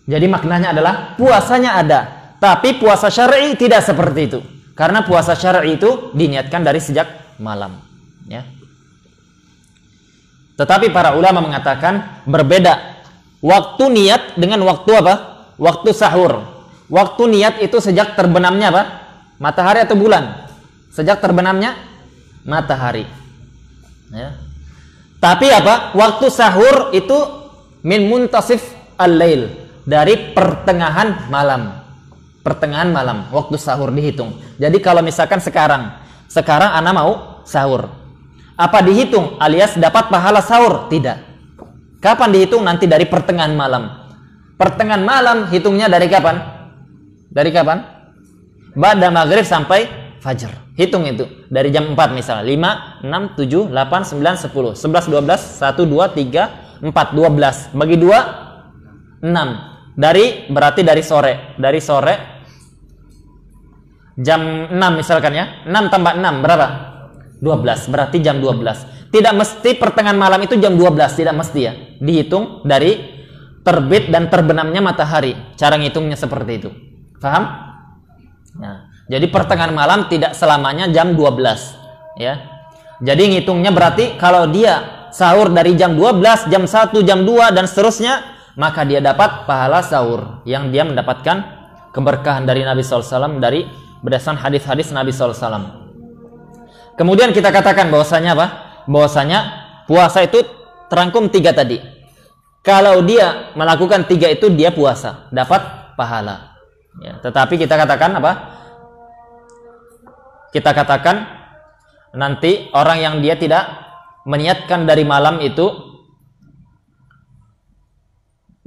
Jadi maknanya adalah puasanya ada, tapi puasa syar'i tidak seperti itu. Karena puasa syar'i itu diniatkan dari sejak malam, ya. Tetapi para ulama mengatakan berbeda waktu niat dengan waktu Waktu sahur. Waktu niat itu sejak terbenamnya Matahari atau bulan? Sejak terbenamnya matahari. Ya. Tapi apa? Waktu sahur itu min muntasif al-lail, dari pertengahan malam. Pertengahan malam waktu sahur dihitung. Jadi kalau misalkan sekarang ana mau sahur, apa dihitung alias dapat pahala sahur? Tidak. Kapan dihitung? Nanti dari pertengahan malam. Pertengahan malam hitungnya dari kapan? Dari kapan? Ba'da maghrib sampai fajar. Hitung itu dari jam 4 misalnya. 5, 6, 7, 8, 9, 10, 11, 12, 1, 2, 3, 4, 12. Bagi 2, 6. Berarti dari sore. Dari sore jam 6 misalkan ya. 6 tambah 6 berapa? 12. Berarti jam 12. Tidak mesti pertengahan malam itu jam 12. Tidak mesti ya. Dihitung dari terbit dan terbenamnya matahari. Cara ngitungnya seperti itu. Paham? Nah, jadi pertengahan malam tidak selamanya jam 12 ya. Jadi ngitungnya berarti kalau dia sahur dari jam 12, jam 1, jam 2 dan seterusnya, maka dia dapat pahala sahur yang dia mendapatkan keberkahan dari Nabi SAW, dari berdasarkan hadis-hadis Nabi SAW. Kemudian kita katakan bahwasanya apa? Bahwasanya puasa itu terangkum 3 tadi. Kalau dia melakukan 3 itu dia puasa, dapat pahala. Ya, tetapi kita katakan apa? Kita katakan nanti orang yang dia tidak meniatkan dari malam itu,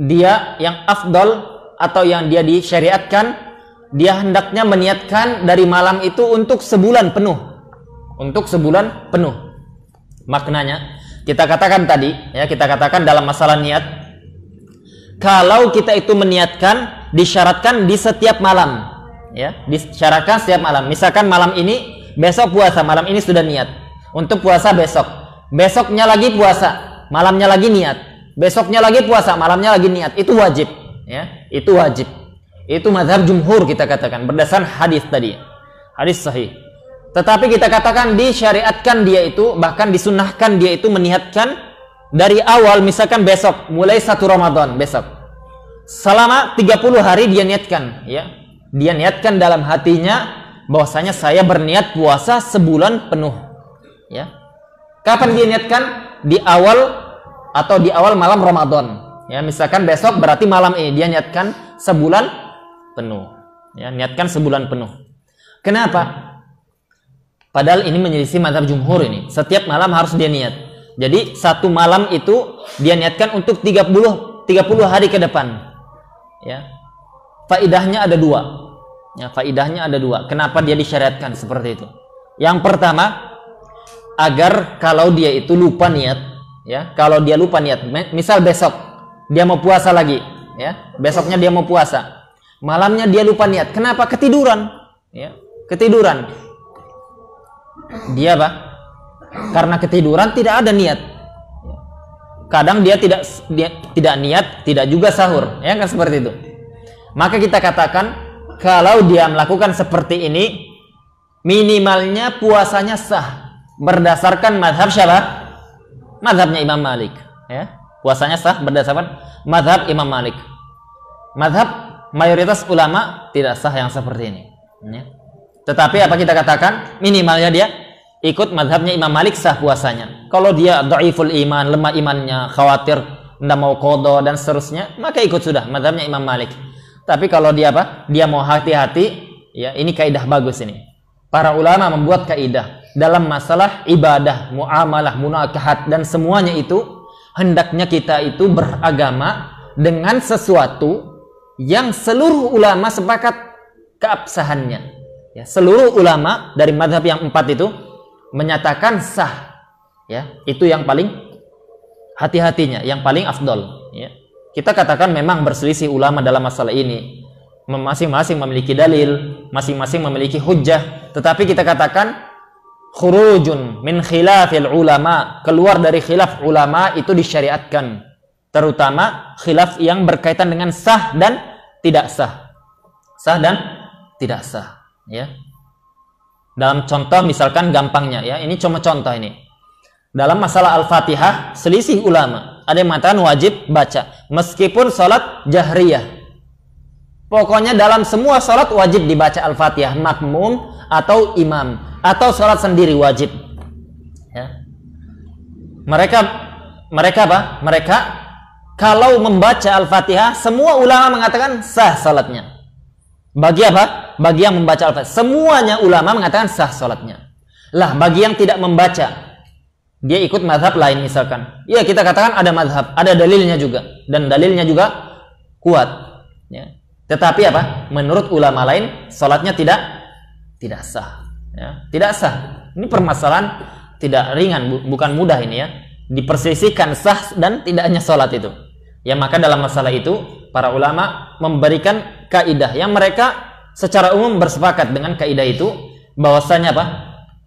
dia yang afdol atau yang dia disyariatkan, dia hendaknya meniatkan dari malam itu untuk sebulan penuh. Untuk sebulan penuh. Maknanya kita katakan tadi ya, kita katakan dalam masalah niat, kalau kita itu meniatkan disyaratkan di setiap malam ya, disyaratkan setiap malam. Misalkan malam ini besok puasa, malam ini sudah niat untuk puasa besok, besoknya lagi puasa, malamnya lagi niat, besoknya lagi puasa, malamnya lagi niat. Itu wajib ya, itu wajib. Itu mazhab jumhur kita katakan berdasarkan hadis tadi, hadis sahih. Tetapi kita katakan disyariatkan dia itu, bahkan disunnahkan dia itu meniatkan dari awal. Misalkan besok mulai 1 Ramadan besok, selama 30 hari dia niatkan ya. Dia niatkan dalam hatinya bahwasanya saya berniat puasa sebulan penuh ya. Kapan dia niatkan? Di awal atau di awal malam Ramadan ya. Misalkan besok berarti malam ini dia niatkan sebulan penuh ya, niatkan sebulan penuh. Kenapa? Padahal ini menyelisih mazhab jumhur ini. Setiap malam harus dia niat. Jadi 1 malam itu dia niatkan untuk 30 hari ke depan ya. Faidahnya ada 2 ya, faidahnya ada 2. Kenapa dia disyariatkan seperti itu? Yang pertama, agar kalau dia itu lupa niat ya, kalau dia lupa niat, misal besok dia mau puasa lagi ya, besoknya dia mau puasa, malamnya dia lupa niat. Kenapa? Ketiduran ya, ketiduran. Dia apa? Karena ketiduran tidak ada niat. Kadang dia tidak niat, tidak juga sahur ya kan, seperti itu. Maka kita katakan kalau dia melakukan seperti ini, minimalnya puasanya sah berdasarkan mazhab siapa? Mazhabnya Imam Malik ya. Puasanya sah berdasarkan mazhab Imam Malik. Mazhab mayoritas ulama tidak sah yang seperti ini ya. Tetapi apa kita katakan? Minimalnya dia ikut mazhabnya Imam Malik, sah puasanya. Kalau dia dhaiful iman, lemah imannya, khawatir tidak mau qadha dan seterusnya, maka ikut sudah mazhabnya Imam Malik. Tapi kalau dia apa? Dia mau hati-hati ya, ini kaidah bagus ini. Para ulama membuat kaidah dalam masalah ibadah, muamalah, munakahat dan semuanya itu, hendaknya kita itu beragama dengan sesuatu yang seluruh ulama sepakat keabsahannya. Ya, seluruh ulama dari mazhab yang 4 itu menyatakan sah. Ya, itu yang paling hati-hatinya, yang paling afdol. Ya. Kita katakan memang berselisih ulama dalam masalah ini. Masing-masing memiliki dalil, masing-masing memiliki hujjah. Tetapi kita katakan khurujun min khilafil ulama, keluar dari khilaf ulama itu disyariatkan. Terutama khilaf yang berkaitan dengan sah dan tidak sah. Sah dan tidak sah. Ya, dalam contoh misalkan gampangnya ya, ini cuma contoh ini. Dalam masalah Al-Fatihah selisih ulama. Ada yang mengatakan wajib baca meskipun sholat jahriyah. Pokoknya dalam semua sholat wajib dibaca Al-Fatihah, makmum atau imam, atau sholat sendiri wajib. Ya. Mereka apa? Mereka kalau membaca Al-Fatihah, semua ulama mengatakan sah sholatnya. Bagi apa? Bagi yang membaca Al-Fatihah, semuanya ulama mengatakan sah sholatnya. Lah, bagi yang tidak membaca, dia ikut mazhab lain misalkan. Ya, kita katakan ada mazhab, ada dalilnya juga, dan dalilnya juga kuat. Ya. Tetapi apa? Menurut ulama lain, sholatnya tidak sah. Ya. Tidak sah. Ini permasalahan tidak ringan, bukan mudah ini ya. Diperselisihkan sah dan tidaknya sholat itu. Ya, maka dalam masalah itu para ulama memberikan kaidah yang mereka secara umum bersepakat dengan kaidah itu, bahwasanya apa?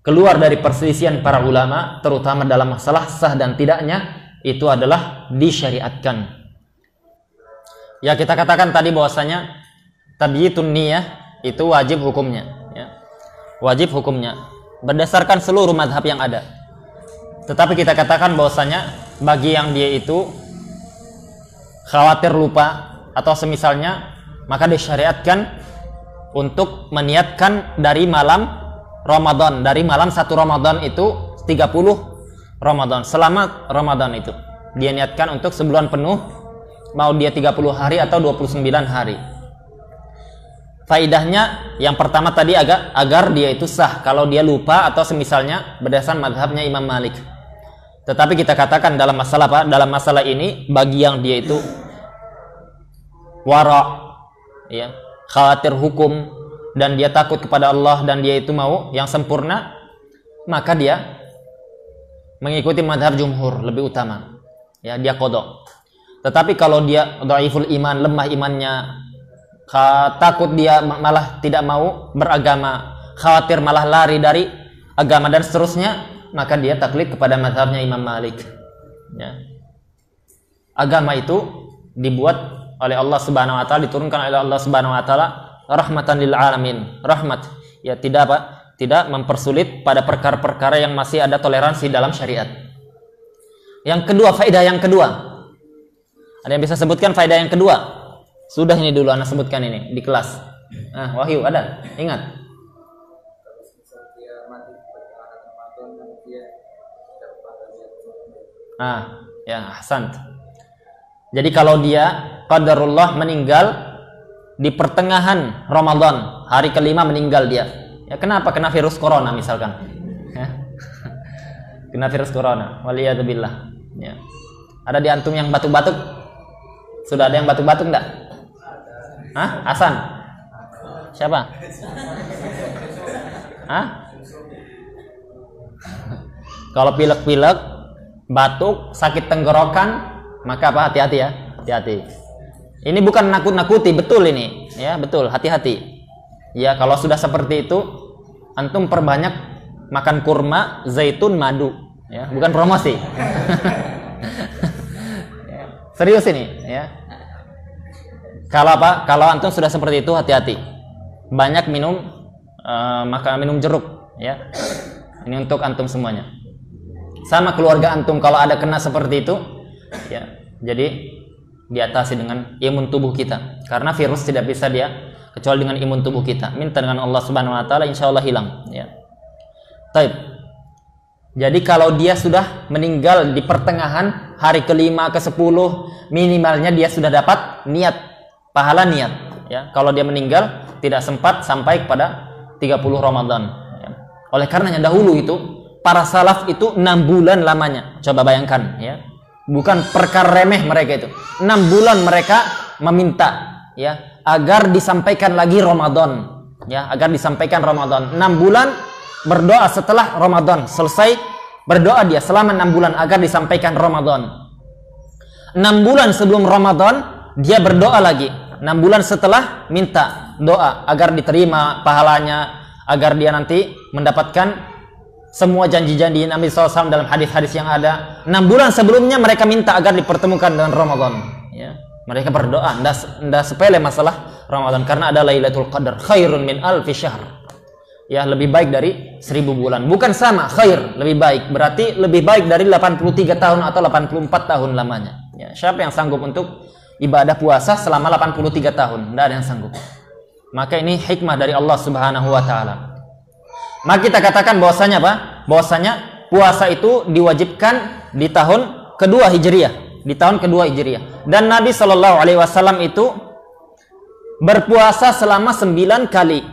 Keluar dari perselisihan para ulama terutama dalam masalah sah dan tidaknya itu adalah disyariatkan. Ya, kita katakan tadi bahwasanya tabyitun niyah itu wajib hukumnya, ya. Wajib hukumnya berdasarkan seluruh mazhab yang ada. Tetapi kita katakan bahwasanya bagi yang dia itu khawatir lupa atau semisalnya, maka disyariatkan untuk meniatkan dari malam Ramadan, dari malam 1 Ramadan itu 30 Ramadan, selama Ramadan itu dia niatkan untuk sebulan penuh, mau dia 30 hari atau 29 hari. Faidahnya yang pertama tadi agar dia itu sah kalau dia lupa atau semisalnya berdasarkan mazhabnya Imam Malik. Tetapi kita katakan dalam masalah apa? Dalam masalah ini bagi yang dia itu wara, ya, khawatir hukum dan dia takut kepada Allah dan dia itu mau yang sempurna, maka dia mengikuti mazhab jumhur lebih utama. Ya, dia qada. Tetapi kalau dia dhaiful iman, lemah imannya, takut dia malah tidak mau beragama, khawatir malah lari dari agama dan seterusnya, maka dia taklid kepada mazhabnya Imam Malik. Ya. Agama itu dibuat oleh Allah Subhanahu wa taala, diturunkan oleh Allah Subhanahu wa taala rahmatan lil alamin. Rahmat, ya, tidak apa? Tidak mempersulit pada perkara-perkara yang masih ada toleransi dalam syariat. Yang kedua, faedah yang kedua. Ada yang bisa sebutkan faedah yang kedua? Sudah ini dulu anak sebutkan ini di kelas. Wahyu ada? Ingat. Ya, ahsan. Jadi kalau dia qadarullah meninggal di pertengahan Ramadan, hari kelima meninggal dia. Ya, kenapa? Kena virus corona misalkan. Kena virus corona. Waliyadzubillah. Ya. Ada di antum yang batuk-batuk? Sudah ada yang batuk-batuk enggak? Hasan? Siapa? Kalau pilek-pilek, batuk, sakit tenggorokan, maka apa? Hati-hati ya, hati-hati. Ini bukan nakut-nakuti, betul ini, ya, betul, hati-hati. Ya, kalau sudah seperti itu, antum perbanyak makan kurma, zaitun, madu, ya, bukan promosi. Ya, serius ini, ya. Kalau apa? Kalau antum sudah seperti itu, hati-hati. Banyak minum, minum jeruk, ya. Ini untuk antum semuanya. Sama keluarga antum kalau ada kena seperti itu, ya, jadi diatasi dengan imun tubuh kita, karena virus tidak bisa dia kecuali dengan imun tubuh kita. Minta dengan Allah Subhanahu wa taala, insyaallah hilang, ya. Taib. Jadi kalau dia sudah meninggal di pertengahan hari kelima ke-10, minimalnya dia sudah dapat niat, pahala niat, ya. Kalau dia meninggal tidak sempat sampai kepada 30 Ramadan, ya. Oleh karenanya dahulu itu para salaf itu 6 bulan lamanya. Coba bayangkan, ya. Bukan perkara remeh mereka itu. 6 bulan mereka meminta, ya, agar disampaikan lagi Ramadan, ya, agar disampaikan Ramadan. 6 bulan berdoa setelah Ramadan selesai, berdoa dia selama 6 bulan agar disampaikan Ramadan. 6 bulan sebelum Ramadan dia berdoa lagi. 6 bulan setelah minta doa agar diterima pahalanya, agar dia nanti mendapatkan semua janji-janji Nabi SAW dalam hadis-hadis yang ada. 6 bulan sebelumnya mereka minta agar dipertemukan dengan Ramadan, ya. Mereka berdoa, ndak sepele masalah Ramadan, karena ada Lailatul Qadar khairun min alfi syahr, ya, lebih baik dari 1000 bulan. Bukan sama, khair, lebih baik, berarti lebih baik dari 83 tahun atau 84 tahun lamanya, ya. Siapa yang sanggup untuk ibadah puasa selama 83 tahun. Tidak ada yang sanggup. Maka ini hikmah dari Allah Subhanahu wa taala. Maka kita katakan bahwasanya apa? Bahwasanya puasa itu diwajibkan di tahun kedua Hijriah, di tahun kedua Hijriah. Dan Nabi Shallallahu alaihi wasallam itu berpuasa selama 9 kali.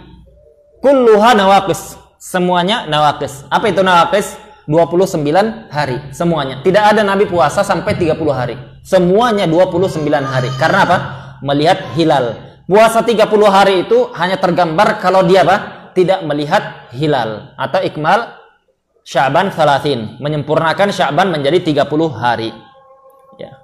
Kulluha nawaqis. Semuanya nawaqis. Apa itu nawaqis? 29 hari semuanya. Tidak ada Nabi puasa sampai 30 hari. Semuanya 29 hari. Karena apa? Melihat hilal. Puasa 30 hari itu hanya tergambar kalau dia apa? Tidak melihat hilal atau ikmal Sya'ban 30, menyempurnakan Sya'ban menjadi 30 hari. Ya.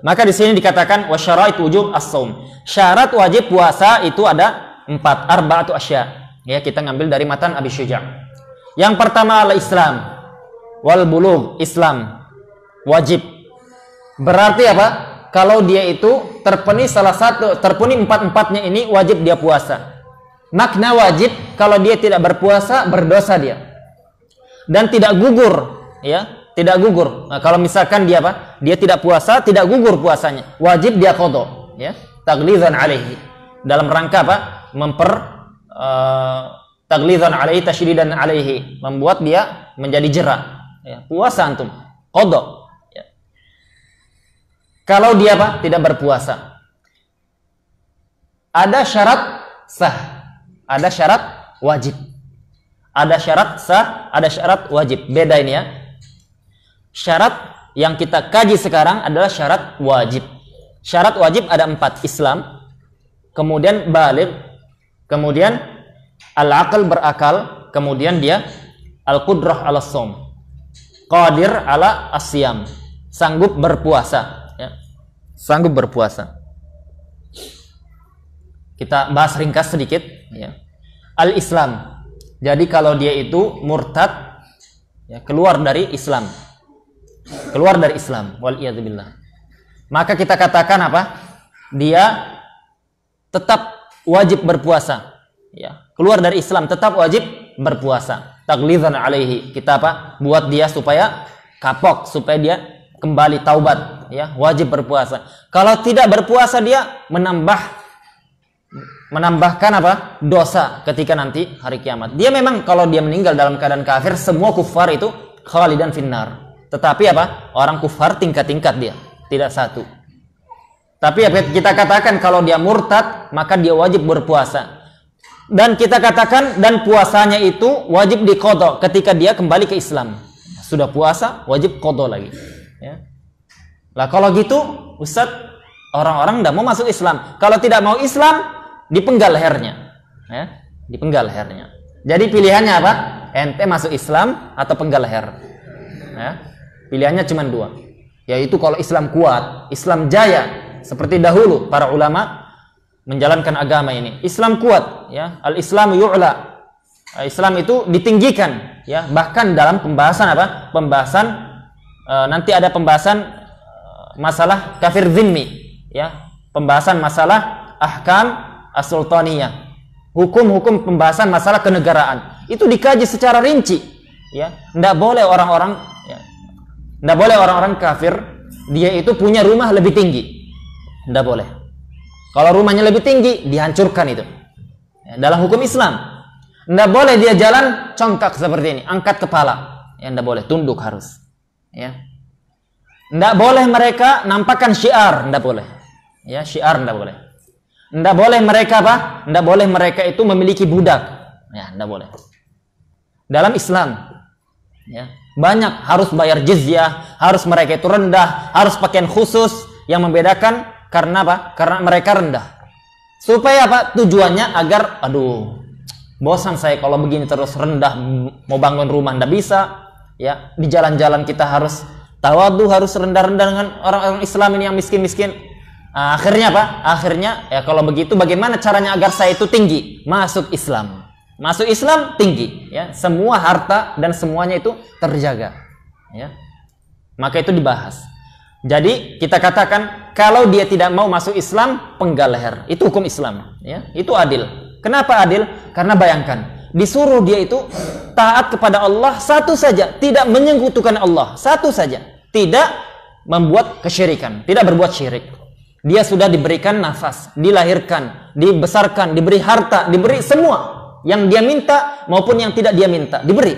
Maka di sini dikatakan wasyarait wujub as-shaum. Syarat wajib puasa itu ada 4, arba'atu asya. Ya, kita ngambil dari matan Abi Syuja'. Yang pertama adalah Islam wal bulugh, Islam wajib. Berarti apa? Kalau dia itu terpenuhi terpenuhi 4-4-nya ini wajib dia puasa. Makna wajib, kalau dia tidak berpuasa berdosa dia. Dan tidak gugur, ya, tidak gugur. Nah, kalau misalkan dia apa? Dia tidak puasa, tidak gugur puasanya. Wajib dia qadha, ya. Taghlizan alaihi. Dalam rangka apa? Taghlizan alaihi, tasydidan alaihi, membuat dia menjadi jera. Ya, puasa antum, qadha. Ya. Kalau dia apa? Tidak berpuasa. Ada syarat sah, ada syarat wajib. Ada syarat sah, ada syarat wajib. Beda ini ya. Syarat yang kita kaji sekarang adalah syarat wajib. Syarat wajib ada 4. Islam, kemudian baligh, kemudian al-aql berakal, kemudian dia al-qudrah ala shaum, qadir ala asyam, sanggup berpuasa, ya. Sanggup berpuasa. Kita bahas ringkas sedikit, ya. Al-Islam. Jadi kalau dia itu murtad, ya, keluar dari Islam. Keluar dari Islam, wal iyadzubillah. Maka kita katakan apa? Dia tetap wajib berpuasa. Ya, keluar dari Islam tetap wajib berpuasa. Taghlizan alaihi. Kita apa? Buat dia supaya kapok, supaya dia kembali taubat, ya, wajib berpuasa. Kalau tidak berpuasa dia menambahkan apa? Dosa ketika nanti hari kiamat. Dia memang kalau dia meninggal dalam keadaan kafir, semua kufar itu khalidan finnar. Tetapi apa? Orang kufar tingkat-tingkat dia, tidak satu. Tapi apa kita katakan kalau dia murtad, maka dia wajib berpuasa. Dan kita katakan dan puasanya itu wajib diqadha ketika dia kembali ke Islam. Sudah puasa, wajib qadha lagi. Ya. Lah kalau gitu, Ustaz, orang-orang tidak mau masuk Islam. Kalau tidak mau Islam, dipenggal lehernya. Ya, dipenggal lehernya. Jadi pilihannya apa? Ente masuk Islam atau penggal leher. Ya. Pilihannya cuma 2. Yaitu kalau Islam kuat, Islam jaya, seperti dahulu para ulama menjalankan agama ini. Islam kuat, ya. Al-Islamu yu'la. Islam itu ditinggikan, ya. Bahkan dalam pembahasan apa? Pembahasan nanti ada pembahasan masalah kafir zimmi, ya. Pembahasan masalah ahkam as-sultaniyah. Hukum-hukum pembahasan masalah kenegaraan. Itu dikaji secara rinci, ya. Enggak boleh orang-orang, ya. Enggak boleh orang-orang kafir dia itu punya rumah lebih tinggi. Enggak boleh. Kalau rumahnya lebih tinggi, dihancurkan itu. Ya, dalam hukum Islam, tidak boleh dia jalan congkak seperti ini, angkat kepala. Ya, tidak boleh, tunduk harus. Ya, tidak boleh mereka nampakkan syiar, tidak boleh. Ya, syiar tidak boleh. Tidak boleh mereka apa? Tidak boleh mereka itu memiliki budak. Ya, tidak boleh. Dalam Islam, ya, banyak harus bayar jizyah, harus mereka itu rendah, harus pakaian khusus yang membedakan. Karena apa? Karena mereka rendah. Supaya apa? Tujuannya agar, aduh, bosan saya kalau begini terus rendah, mau bangun rumah ndak bisa. Ya, di jalan-jalan kita harus tawadu, harus rendah-rendah dengan orang-orang Islam ini yang miskin-miskin. Akhirnya apa? Akhirnya ya kalau begitu bagaimana caranya agar saya itu tinggi? Masuk Islam. Masuk Islam tinggi, ya. Semua harta dan semuanya itu terjaga. Ya. Maka itu dibahas. Jadi kita katakan kalau dia tidak mau masuk Islam, penggal leher. Itu hukum Islam, ya. Itu adil. Kenapa adil? Karena bayangkan, disuruh dia itu taat kepada Allah satu saja, tidak menyekutukan Allah, satu saja. Tidak membuat kesyirikan, tidak berbuat syirik. Dia sudah diberikan nafas, dilahirkan, dibesarkan, diberi harta, diberi semua yang dia minta maupun yang tidak dia minta, diberi.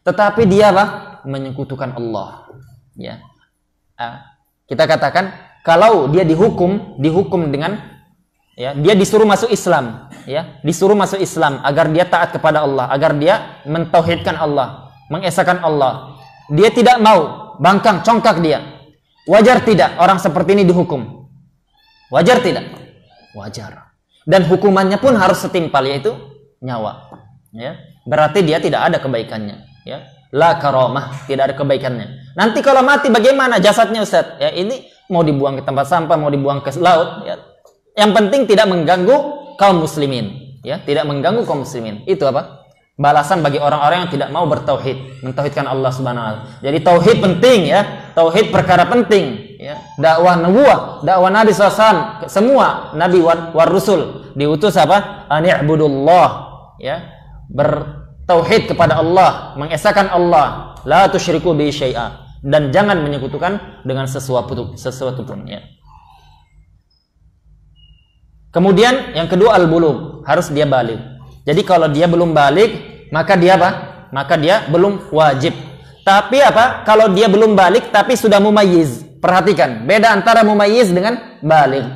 Tetapi dia menyekutukan Allah. Ya. Kita katakan kalau dia dihukum dengan ya, dia disuruh masuk Islam, ya, disuruh masuk Islam agar dia taat kepada Allah, agar dia mentauhidkan Allah, mengesahkan Allah. Dia tidak mau, bangkang, congkak dia. Wajar tidak orang seperti ini dihukum? Wajar tidak? Wajar. Dan hukumannya pun harus setimpal, yaitu nyawa. Ya, berarti dia tidak ada kebaikannya. Ya, la karamah, tidak ada kebaikannya. Nanti kalau mati bagaimana jasadnya, Ustaz? Ya, ini mau dibuang ke tempat sampah, mau dibuang ke laut. Ya. Yang penting tidak mengganggu kaum muslimin. Ya, tidak mengganggu kaum muslimin. Itu apa? Balasan bagi orang-orang yang tidak mau bertauhid, mentauhidkan Allah Subhanahu wa taala. Jadi tauhid penting, ya. Tauhid perkara penting, ya. Dakwah nubuwah, dakwah Nabi SAW, semua nabi war rusul diutus apa? Ani'budullah, ya. Bertauhid kepada Allah, mengesahkan Allah, la tusyriku bi syai'a, dan jangan menyekutukan dengan sesuatu pun, ya. Kemudian yang kedua al-bulugh, harus dia baligh. Jadi kalau dia belum baligh, maka dia apa? Maka dia belum wajib. Tapi apa? Kalau dia belum baligh tapi sudah mumayyiz. Perhatikan, beda antara mumayyiz dengan baligh.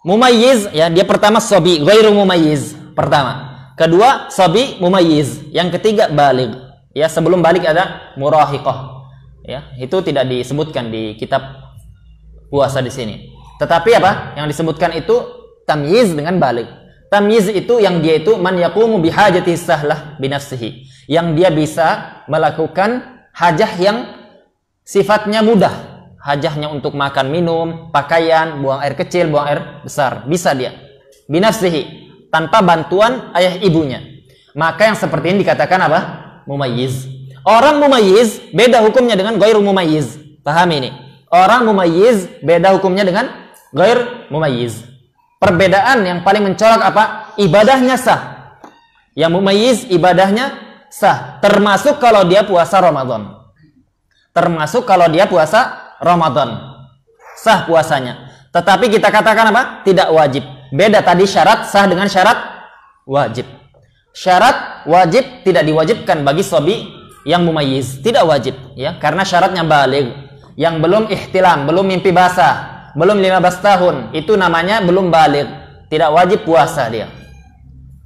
Mumayyiz, ya, dia pertama sabi, ghairu mumayyiz. Pertama. Kedua, sabi mumayyiz. Yang ketiga baligh. Ya, sebelum baligh ada murahiqah. Ya, itu tidak disebutkan di kitab puasa di sini. Tetapi apa? Yang disebutkan itu tamyiz dengan baligh. Tamyiz itu yang dia itu man yaqumu bihajati sahlah binafsihi, yang dia bisa melakukan hajah yang sifatnya mudah, hajahnya untuk makan, minum, pakaian, buang air kecil, buang air besar, bisa dia binafsihi, tanpa bantuan ayah ibunya. Maka yang seperti ini dikatakan apa? Mumayyiz. Orang mumayyiz beda hukumnya dengan ghairu mumayyiz. Paham ini? Orang mumayyiz beda hukumnya dengan ghair mumayyiz. Perbedaan yang paling mencolok apa? Ibadahnya sah. Yang mumayyiz ibadahnya sah, termasuk kalau dia puasa Ramadan. Termasuk kalau dia puasa Ramadan. Sah puasanya. Tetapi kita katakan apa? Tidak wajib. Beda tadi syarat sah dengan syarat wajib. Syarat wajib tidak diwajibkan bagi sobi yang mumayyiz. Tidak wajib, ya, karena syaratnya baligh. Yang belum ihtilam, belum mimpi basah, belum 15 tahun, itu namanya belum baligh. Tidak wajib puasa dia.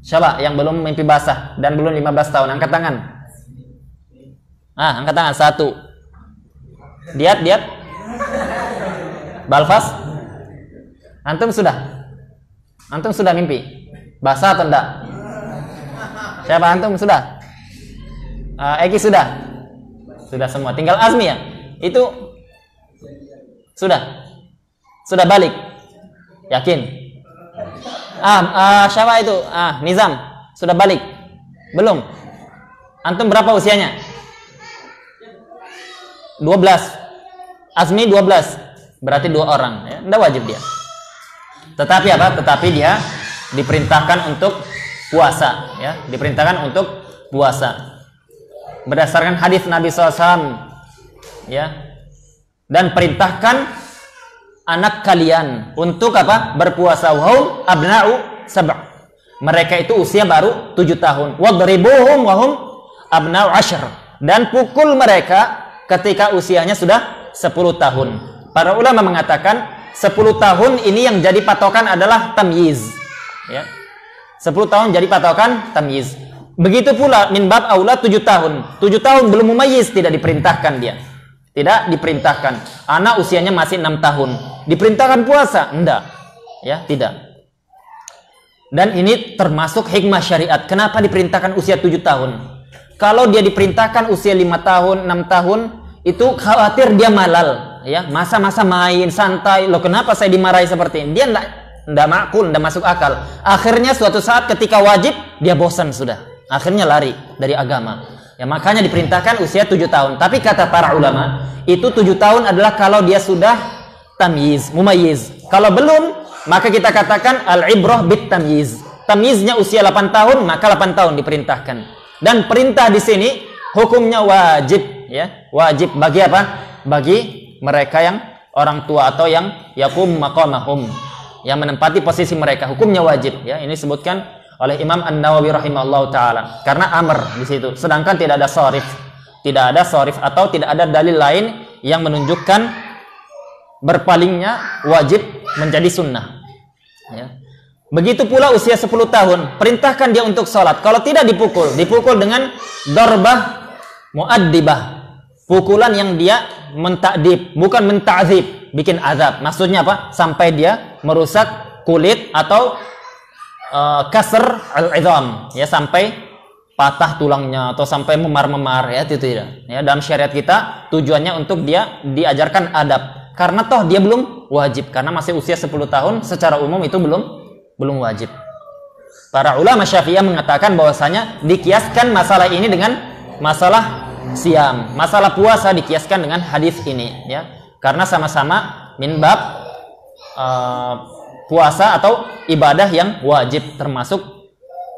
Siapa yang belum mimpi basah dan belum 15 tahun? Angkat tangan. Angkat tangan. 1. Diat. Balfas. Antum sudah mimpi basah atau enggak? Siapa antum sudah? Eki sudah semua. Tinggal Azmi, ya. Itu sudah balik. Yakin? Siapa itu? Nizam sudah balik? Belum. Antum berapa usianya? 12. Azmi 12. Berarti 2 orang, ya. Enggak wajib dia. Tetapi apa? Tetapi dia diperintahkan untuk puasa, ya. Diperintahkan untuk puasa. Berdasarkan hadis Nabi SAW, ya. Dan perintahkan anak kalian untuk apa? Berpuasa. Wahum abna'u sab'. Mereka itu usia baru 7 tahun. Wadribuhum wahum abna'u 10. Dan pukul mereka ketika usianya sudah 10 tahun. Para ulama mengatakan 10 tahun ini yang jadi patokan adalah tamyiz, ya. 10 tahun jadi patokan tamyiz. Begitu pula min bab aula 7 tahun. 7 tahun belum mumayyiz, tidak diperintahkan dia. Tidak diperintahkan. Anak usianya masih 6 tahun. Diperintahkan puasa? Enggak. Ya, tidak. Dan ini termasuk hikmah syariat. Kenapa diperintahkan usia 7 tahun? Kalau dia diperintahkan usia 5 tahun, 6 tahun, itu khawatir dia malal, ya. Masa-masa main santai. Loh, kenapa saya dimarahi seperti ini? Dia enggak makul, enggak masuk akal. Akhirnya suatu saat ketika wajib, dia bosan sudah. Akhirnya lari dari agama. Ya, makanya diperintahkan usia 7 tahun. Tapi kata para ulama, itu 7 tahun adalah kalau dia sudah tamyiz, mumayyiz. Kalau belum, maka kita katakan al-ibrah bit tamyiz. Tamyiznya usia 8 tahun, maka 8 tahun diperintahkan. Dan perintah di sini hukumnya wajib, ya. Wajib bagi apa? Bagi mereka yang orang tua atau yang yakum maqamahum, yang menempati posisi mereka, hukumnya wajib. Ya, ini disebutkan oleh Imam An-Nawawi rahimahullahu taala karena amr di situ. Sedangkan tidak ada sharif atau tidak ada dalil lain yang menunjukkan berpalingnya wajib menjadi sunnah. Ya. Begitu pula usia 10 tahun, perintahkan dia untuk sholat. Kalau tidak dipukul dengan darbah mu'addibah, pukulan yang dia mentakdib, bukan menta'zib, bikin azab. Maksudnya apa? Sampai dia merusak kulit atau kasr al-idham, ya, sampai patah tulangnya atau sampai memar-memar, ya, itu tidak. Ya, dalam syariat kita tujuannya untuk dia diajarkan adab. Karena toh dia belum wajib, karena masih usia 10 tahun, secara umum itu belum wajib. Para ulama Syafi'iyah mengatakan bahwasanya dikiaskan masalah ini dengan masalah siam, masalah puasa dikiaskan dengan hadis ini, ya, karena sama-sama min bab puasa atau ibadah yang wajib, termasuk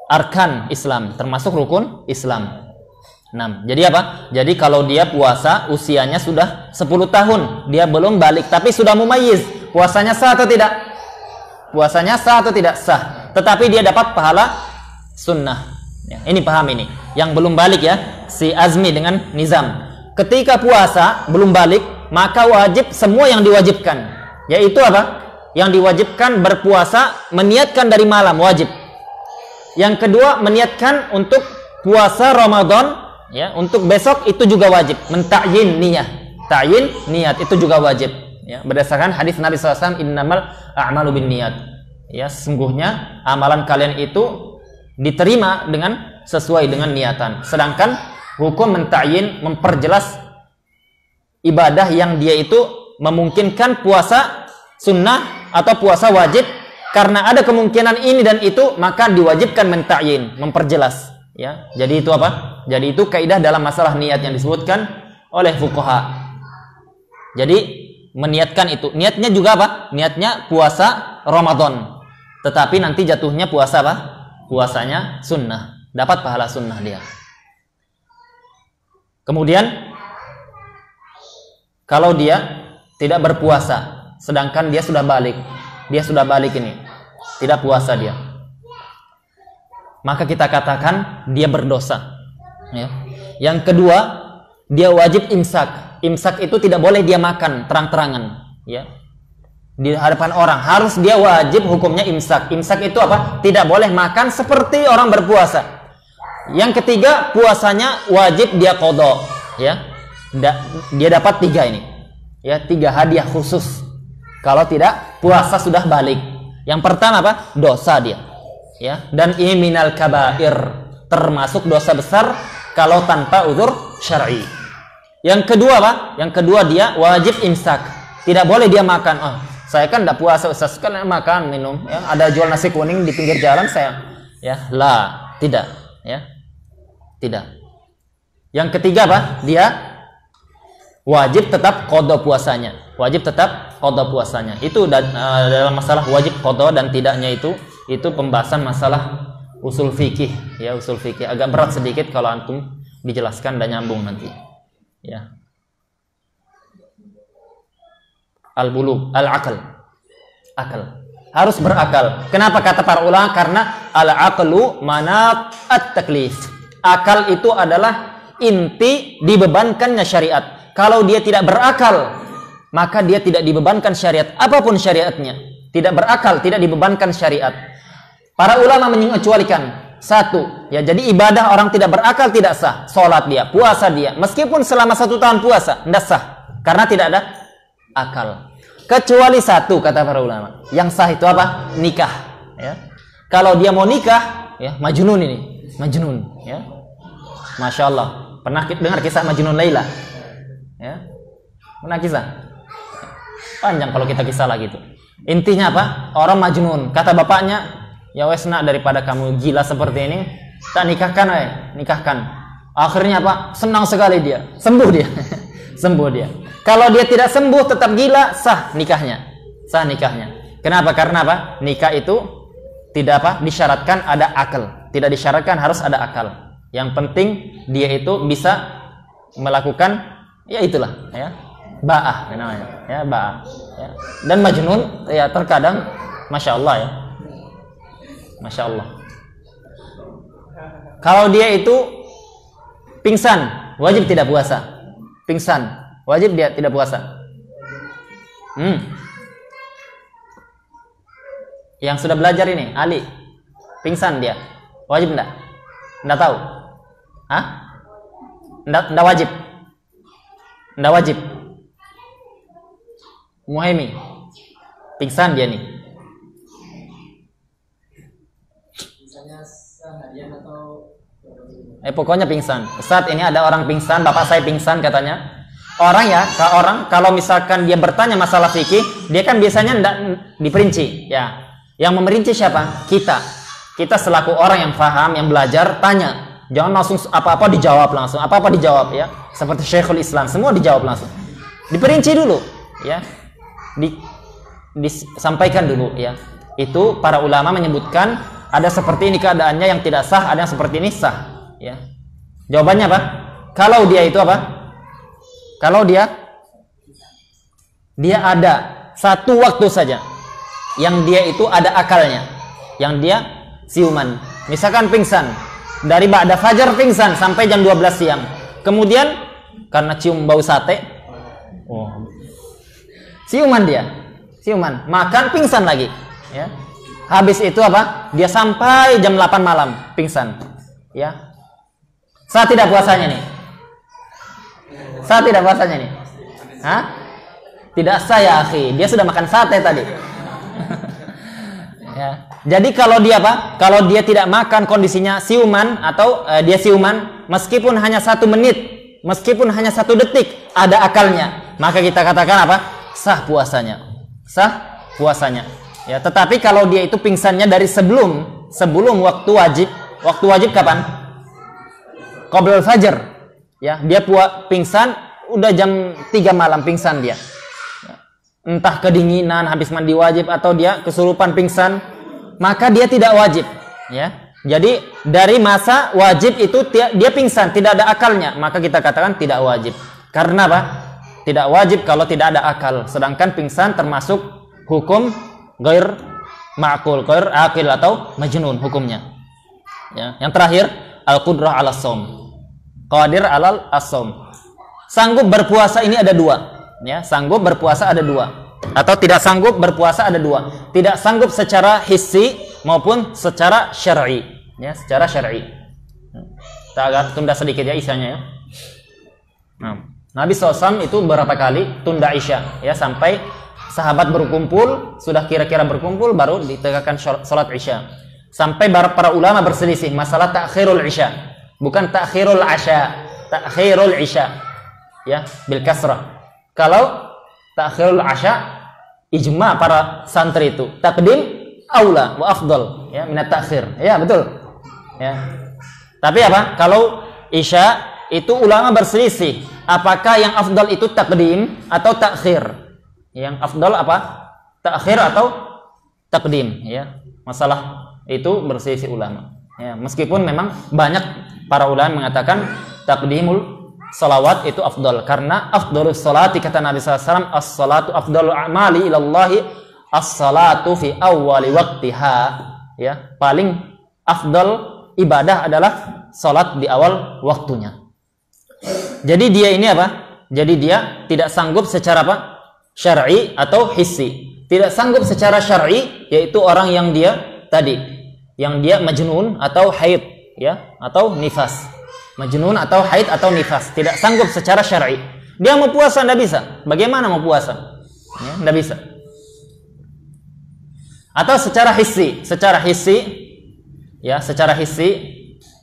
arkan Islam, termasuk rukun Islam. 6. Jadi apa? Jadi kalau dia puasa usianya sudah 10 tahun, dia belum balik tapi sudah mumayyiz, puasanya sah atau tidak? Puasanya sah atau tidak? Sah. Tetapi dia dapat pahala sunnah. Ya, ini paham ini. Yang belum balik, ya, si Azmi dengan Nizam. Ketika puasa belum balik, maka wajib semua yang diwajibkan. Yaitu apa? Yang diwajibkan berpuasa, meniatkan dari malam, wajib. Yang kedua, meniatkan untuk puasa Ramadan, ya, untuk besok, itu juga wajib. Menta'yin niyah. Ta'yin niat itu juga wajib. Ya, berdasarkan hadis Nabi SAW, innamal a'malu bin niat. Ya, sesungguhnya amalan kalian itu diterima dengan sesuai dengan niatan. Sedangkan hukum menta'yin memperjelas ibadah yang dia itu memungkinkan puasa sunnah atau puasa wajib. Karena ada kemungkinan ini dan itu, maka diwajibkan menta'yin, memperjelas. Ya, jadi itu apa? Jadi itu kaidah dalam masalah niat yang disebutkan oleh fuqaha. Jadi meniatkan itu, niatnya juga apa? Niatnya puasa Ramadan, tetapi nanti jatuhnya puasa apa? Puasanya sunnah, dapat pahala sunnah dia. Kemudian kalau dia tidak berpuasa, sedangkan dia sudah balik ini, tidak puasa dia, maka kita katakan dia berdosa. Ya. Yang kedua, dia wajib imsak. Imsak itu tidak boleh dia makan terang-terangan, ya, di hadapan orang. Harus dia wajib hukumnya imsak. Imsak itu apa? Tidak boleh makan seperti orang berpuasa. Yang ketiga, puasanya wajib dia qadha, ya. Dia dapat 3 ini, ya, 3 hadiah khusus kalau tidak puasa sudah balik. Yang pertama apa? Dosa dia, ya, dan ini minal kabair, termasuk dosa besar kalau tanpa uzur syar'i. Yang kedua apa? Yang kedua dia wajib imsak. Tidak boleh dia makan. Oh, saya kan tidak puasa, Ustaz, kan makan, minum, ya. Ada jual nasi kuning di pinggir jalan saya, ya, lah, tidak, ya. Tidak. Yang ketiga apa? Dia wajib tetap qadha puasanya. Wajib tetap qadha puasanya. Itu dalam masalah wajib qadha dan tidaknya itu pembahasan masalah usul fikih, ya, usul fikih. Agak berat sedikit kalau antum dijelaskan dan nyambung nanti. Ya. Al-bulugh, al-aql. Akal. Harus berakal. Kenapa kata para ulama? Karena al-aqlu manat at-taklif. Akal itu adalah inti dibebankannya syariat. Kalau dia tidak berakal, maka dia tidak dibebankan syariat. Apapun syariatnya, tidak berakal, tidak dibebankan syariat. Para ulama mengecualikan 1, ya, jadi ibadah orang tidak berakal tidak sah. Sholat dia, puasa dia, meskipun selama 1 tahun puasa, tidak sah, karena tidak ada akal. Kecuali 1, kata para ulama, yang sah itu apa? Nikah, ya. Kalau dia mau nikah, ya, Majnun ini, Majnun, ya. Masya Allah, pernah dengar kisah Majnun Laila? Ya, pernah kisah? Panjang kalau kita kisah lagi itu. Intinya apa? Orang Majnun, kata bapaknya, ya wes nak, daripada kamu gila seperti ini, tak nikahkan, nikahkan. Akhirnya apa? Senang sekali dia, sembuh dia. Sembuh dia. Kalau dia tidak sembuh, tetap gila, sah nikahnya. Sah nikahnya. Kenapa? Karena apa? Nikah itu tidak apa? Disyaratkan ada akal. Tidak disyaratkan harus ada akal. Yang penting dia itu bisa melakukan, ya itulah, ya, ba'ah namanya, ya ba'ah. Ya. Dan majnun ya terkadang, masya Allah ya, masya Allah. Kalau dia itu pingsan, wajib tidak puasa. Pingsan, wajib dia tidak puasa. Yang sudah belajar ini, Ali, pingsan dia, wajib enggak? Enggak tahu? Hah? Enggak wajib. Enggak wajib. Muhaimi, pingsan dia nih. Pokoknya pingsan. Ustaz, ini ada orang pingsan, bapak saya pingsan katanya. Orang kalau misalkan dia bertanya masalah fikih, dia kan biasanya enggak diperinci, ya. Yang memerinci siapa? Kita selaku orang yang paham, yang belajar, tanya. Jangan langsung apa-apa dijawab langsung. Apa-apa dijawab ya. Seperti Syekhul Islam, semua dijawab langsung. Diperinci dulu, ya. Disampaikan dulu, ya. Itu para ulama menyebutkan ada seperti ini keadaannya yang tidak sah, ada yang seperti ini sah, ya. Jawabannya apa? Kalau dia itu apa? Kalau dia ada satu waktu saja yang dia itu ada akalnya, yang dia siuman, misalkan pingsan dari ba'da fajar, pingsan sampai jam 12 siang, kemudian karena cium bau sate, siuman, makan, pingsan lagi, ya. Habis itu apa? Dia sampai jam 8 malam pingsan, ya. Sah tidak puasanya nih? Sah tidak puasanya nih? Hah? Tidak sah ya akhi, dia sudah makan sate tadi. Ya. Jadi kalau dia apa? Kalau dia tidak makan, kondisinya siuman atau dia siuman meskipun hanya 1 menit, meskipun hanya 1 detik, ada akalnya, maka kita katakan apa? Sah puasanya. Sah puasanya. Ya, tetapi kalau dia itu pingsannya dari sebelum waktu wajib. Waktu wajib kapan? Qoblul fajar. Ya, dia pingsan udah jam 3 malam pingsan dia. Entah kedinginan habis mandi wajib atau dia kesurupan pingsan, maka dia tidak wajib, ya. Jadi dari masa wajib itu dia pingsan, tidak ada akalnya, maka kita katakan tidak wajib. Karena apa? Tidak wajib kalau tidak ada akal. Sedangkan pingsan termasuk hukum ghair ma'qul, ghair aqil atau majnun hukumnya. Ya. Yang terakhir, al-qudrah 'ala shaum. Qadir 'alal as-shaum. Sanggup berpuasa ini ada 2. Ya, sanggup berpuasa ada 2, atau tidak sanggup berpuasa ada 2. Tidak sanggup secara hissi maupun secara syar'i, ya, secara syar'i. Kita agak tunda sedikit ya isyanya, ya. Nah, Nabi SAW itu berapa kali tunda isya, ya, sampai sahabat berkumpul, sudah kira-kira berkumpul baru ditegakkan sholat isya. Sampai para ulama berselisih masalah ta'khirul isya, bukan ta'khirul asya, ta'khirul isya, ya, bil kasrah. Kalau ta'khirul asya, ijma para santri itu taqdim aula wa afdal, ya, minat ta'khir. Ya, betul. Ya. Tapi apa? Kalau isya itu ulama berselisih, apakah yang afdal itu taqdim atau ta'khir? Yang afdal apa? Ta'khir atau taqdim, ya. Masalah itu berselisih ulama. Ya, meskipun memang banyak para ulama mengatakan taqdimul salawat itu afdal, karena afdalus salati kata Nabi SAW, as-salatu afdalul a'mali ilallahi as-salatu fi awwali waqtiha, ya, paling afdal ibadah adalah salat di awal waktunya. Jadi dia ini apa? Jadi dia tidak sanggup secara apa? Syar'i atau hissi. Tidak sanggup secara syar'i, yaitu orang yang dia tadi, yang dia majnun atau haid, ya, atau nifas. Majnun atau haid atau nifas, tidak sanggup secara syar'i. Dia mau puasa tidak bisa. Bagaimana mau puasa? Ya, tidak bisa. Atau secara hissi, ya, secara hissi,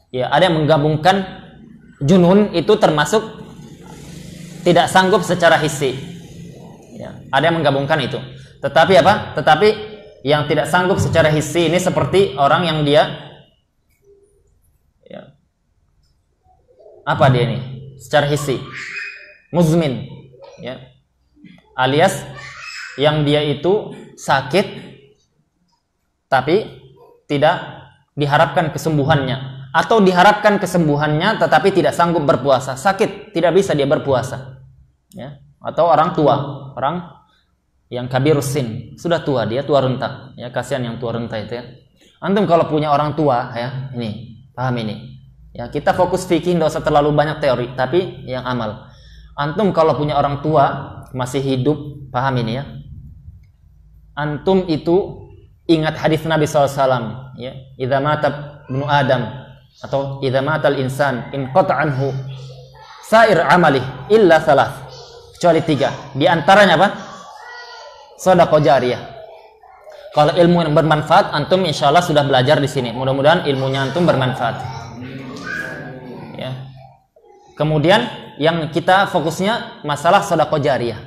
ya, ada yang menggabungkan junun itu termasuk tidak sanggup secara hissi. Ya, ada yang menggabungkan itu. Tetapi apa? Tetapi yang tidak sanggup secara hissi ini seperti orang yang dia, ya, apa dia ini? Secara hissi, muzmin, ya, alias yang dia itu sakit, tapi tidak diharapkan kesembuhannya, atau diharapkan kesembuhannya tetapi tidak sanggup berpuasa. Sakit, tidak bisa dia berpuasa, ya. atau orang tua, orang yang kabirus sin, sudah tua, dia tua renta, ya kasihan yang tua renta itu ya. Antum kalau punya orang tua ya, ini paham ini. Ya kita fokus fikih, nggak usah terlalu banyak teori, tapi yang amal. Antum kalau punya orang tua masih hidup, paham ini ya. Antum itu ingat hadis Nabi SAW, ya, idza mata ibnu Adam atau idza matal insan inqata anhu sair amalih illa thalath, kecuali 3. Di antaranya apa? Shadaqah jariyah. Kalau ilmu yang bermanfaat, antum insyaallah sudah belajar di sini. Mudah-mudahan ilmunya antum bermanfaat. Ya. Kemudian yang kita fokusnya masalah shadaqah jariyah.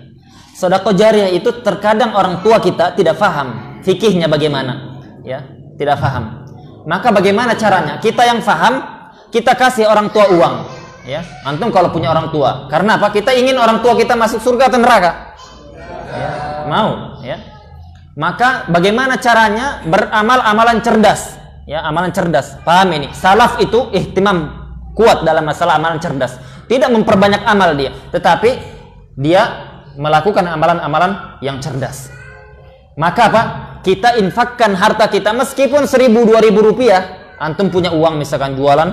Shadaqah jariyah itu terkadang orang tua kita tidak paham fikihnya bagaimana, ya, tidak paham. Maka bagaimana caranya? Kita yang paham, kita kasih orang tua uang, ya. Antum kalau punya orang tua, karena apa? Kita ingin orang tua kita masuk surga atau neraka? Ya, mau, ya. Maka bagaimana caranya? Beramal amalan cerdas, ya, amalan cerdas. Paham ini? Salaf itu ihtimam kuat dalam masalah amalan cerdas. Tidak memperbanyak amal dia, tetapi dia melakukan amalan-amalan yang cerdas. Maka apa? Kita infakkan harta kita meskipun 1.000-2.000 rupiah. Antum punya uang misalkan jualan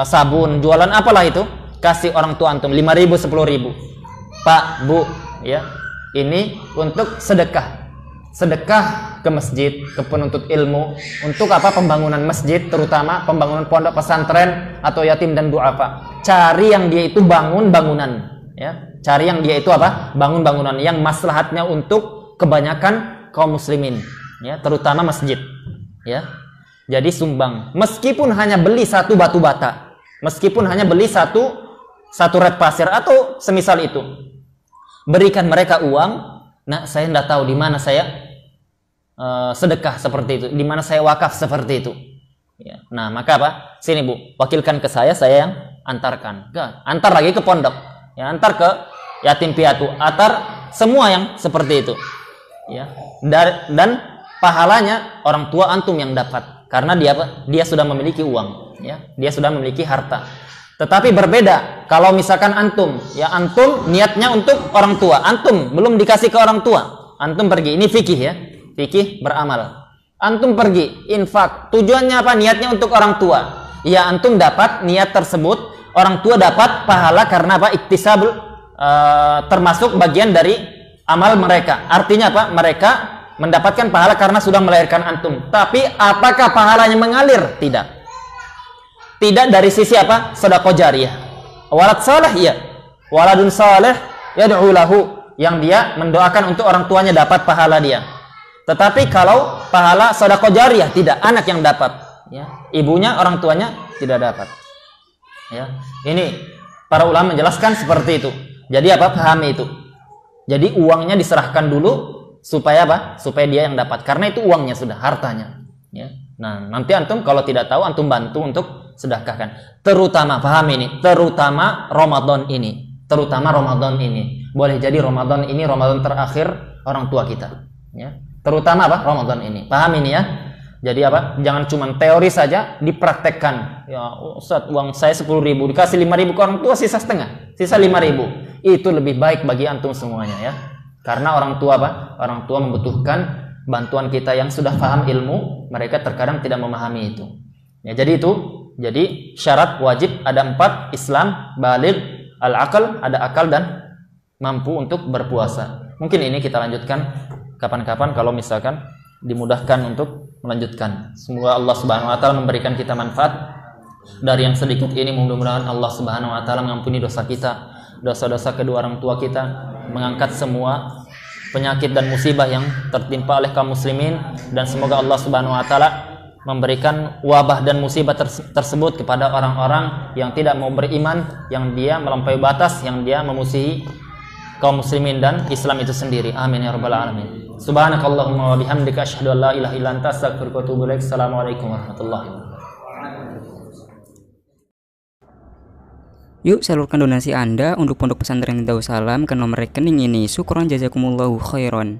sabun, jualan apalah itu, kasih orang tua antum 5.000, 10.000. Pak, Bu, ya, ini untuk sedekah. Sedekah ke masjid, ke penuntut ilmu, untuk apa? Pembangunan masjid, terutama pembangunan pondok pesantren atau yatim dan duafa. Cari yang dia itu bangun bangunan, ya. Cari yang dia itu apa? Bangun bangunan yang maslahatnya untuk kebanyakan kaum muslimin, ya, terutama masjid, ya. Jadi sumbang, meskipun hanya beli satu batu bata, meskipun hanya beli satu red pasir atau semisal itu, berikan mereka uang. Nah, saya tidak tahu di mana saya sedekah seperti itu, di mana saya wakaf seperti itu, ya. Nah, maka apa? Sini Bu, wakilkan ke saya yang antarkan, antar lagi ke pondok, ya, antar ke yatim piatu, antar semua yang seperti itu, ya. Dan pahalanya orang tua antum yang dapat, karena dia sudah memiliki uang, ya, dia sudah memiliki harta. Tetapi berbeda kalau misalkan antum, ya, antum niatnya untuk orang tua, antum belum dikasih ke orang tua, antum pergi, ini fikih ya, fikih beramal. Antum pergi infak, tujuannya apa? Niatnya untuk orang tua. Ya, antum dapat niat tersebut, orang tua dapat pahala karena apa? Iktisab, termasuk bagian dari amal mereka. Artinya apa? Mereka mendapatkan pahala karena sudah melahirkan antum. Tapi apakah pahalanya mengalir? Tidak. Tidak dari sisi apa? Sedekah jariyah. Walad saleh, iya. Waladun saleh yad'u lahu, yang dia mendoakan untuk orang tuanya dapat pahala dia. Tetapi kalau pahala sedekah jariyah tidak, anak yang dapat, ya. Ibunya, orang tuanya tidak dapat. Ya. Ini para ulama menjelaskan seperti itu. Jadi apa? Pahami itu. Jadi uangnya diserahkan dulu supaya apa? Supaya dia yang dapat. Karena itu uangnya sudah, hartanya, ya. Nah, nanti antum kalau tidak tahu, antum bantu untuk sedekahkan. Terutama, paham ini, terutama Ramadan ini. Terutama Ramadan ini. Boleh jadi Ramadan ini Ramadan terakhir orang tua kita, ya. Terutama apa? Ramadan ini. Paham ini ya? Jadi apa? Jangan cuma teori saja, dipraktekkan. Ya, Ustaz, uang saya 10.000, dikasih 5.000 ke orang tua, sisa setengah, sisa 5.000. Itu lebih baik bagi antum semuanya, ya. Karena orang tua apa? Orang tua membutuhkan bantuan kita yang sudah paham ilmu, mereka terkadang tidak memahami itu. Ya, jadi itu. Jadi syarat wajib ada 4, Islam, baligh, al-aql, ada akal dan mampu untuk berpuasa. Mungkin ini kita lanjutkan kapan-kapan kalau misalkan dimudahkan untuk melanjutkan. Semoga Allah Subhanahu wa taala memberikan kita manfaat dari yang sedikit ini. Mudah-mudahan Allah Subhanahu wa taala mengampuni dosa kita, dosa-dosa kedua orang tua kita, mengangkat semua penyakit dan musibah yang tertimpa oleh kaum muslimin, dan semoga Allah Subhanahu wa taala memberikan wabah dan musibah tersebut kepada orang-orang yang tidak mau beriman, yang dia melampaui batas, yang dia memusuhi kaum muslimin dan Islam itu sendiri. Amin ya rabbal alamin. Subhanakallahumma wa bihamdika asyhadu an la ilaha illa anta astaghfiruka wa atubu ilaik. Assalamualaikum warahmatullahi wabarakatuh. Yuk salurkan donasi Anda untuk Pondok Pesantren Darussalam ke nomor rekening ini. Syukron jazakumullahu khairan.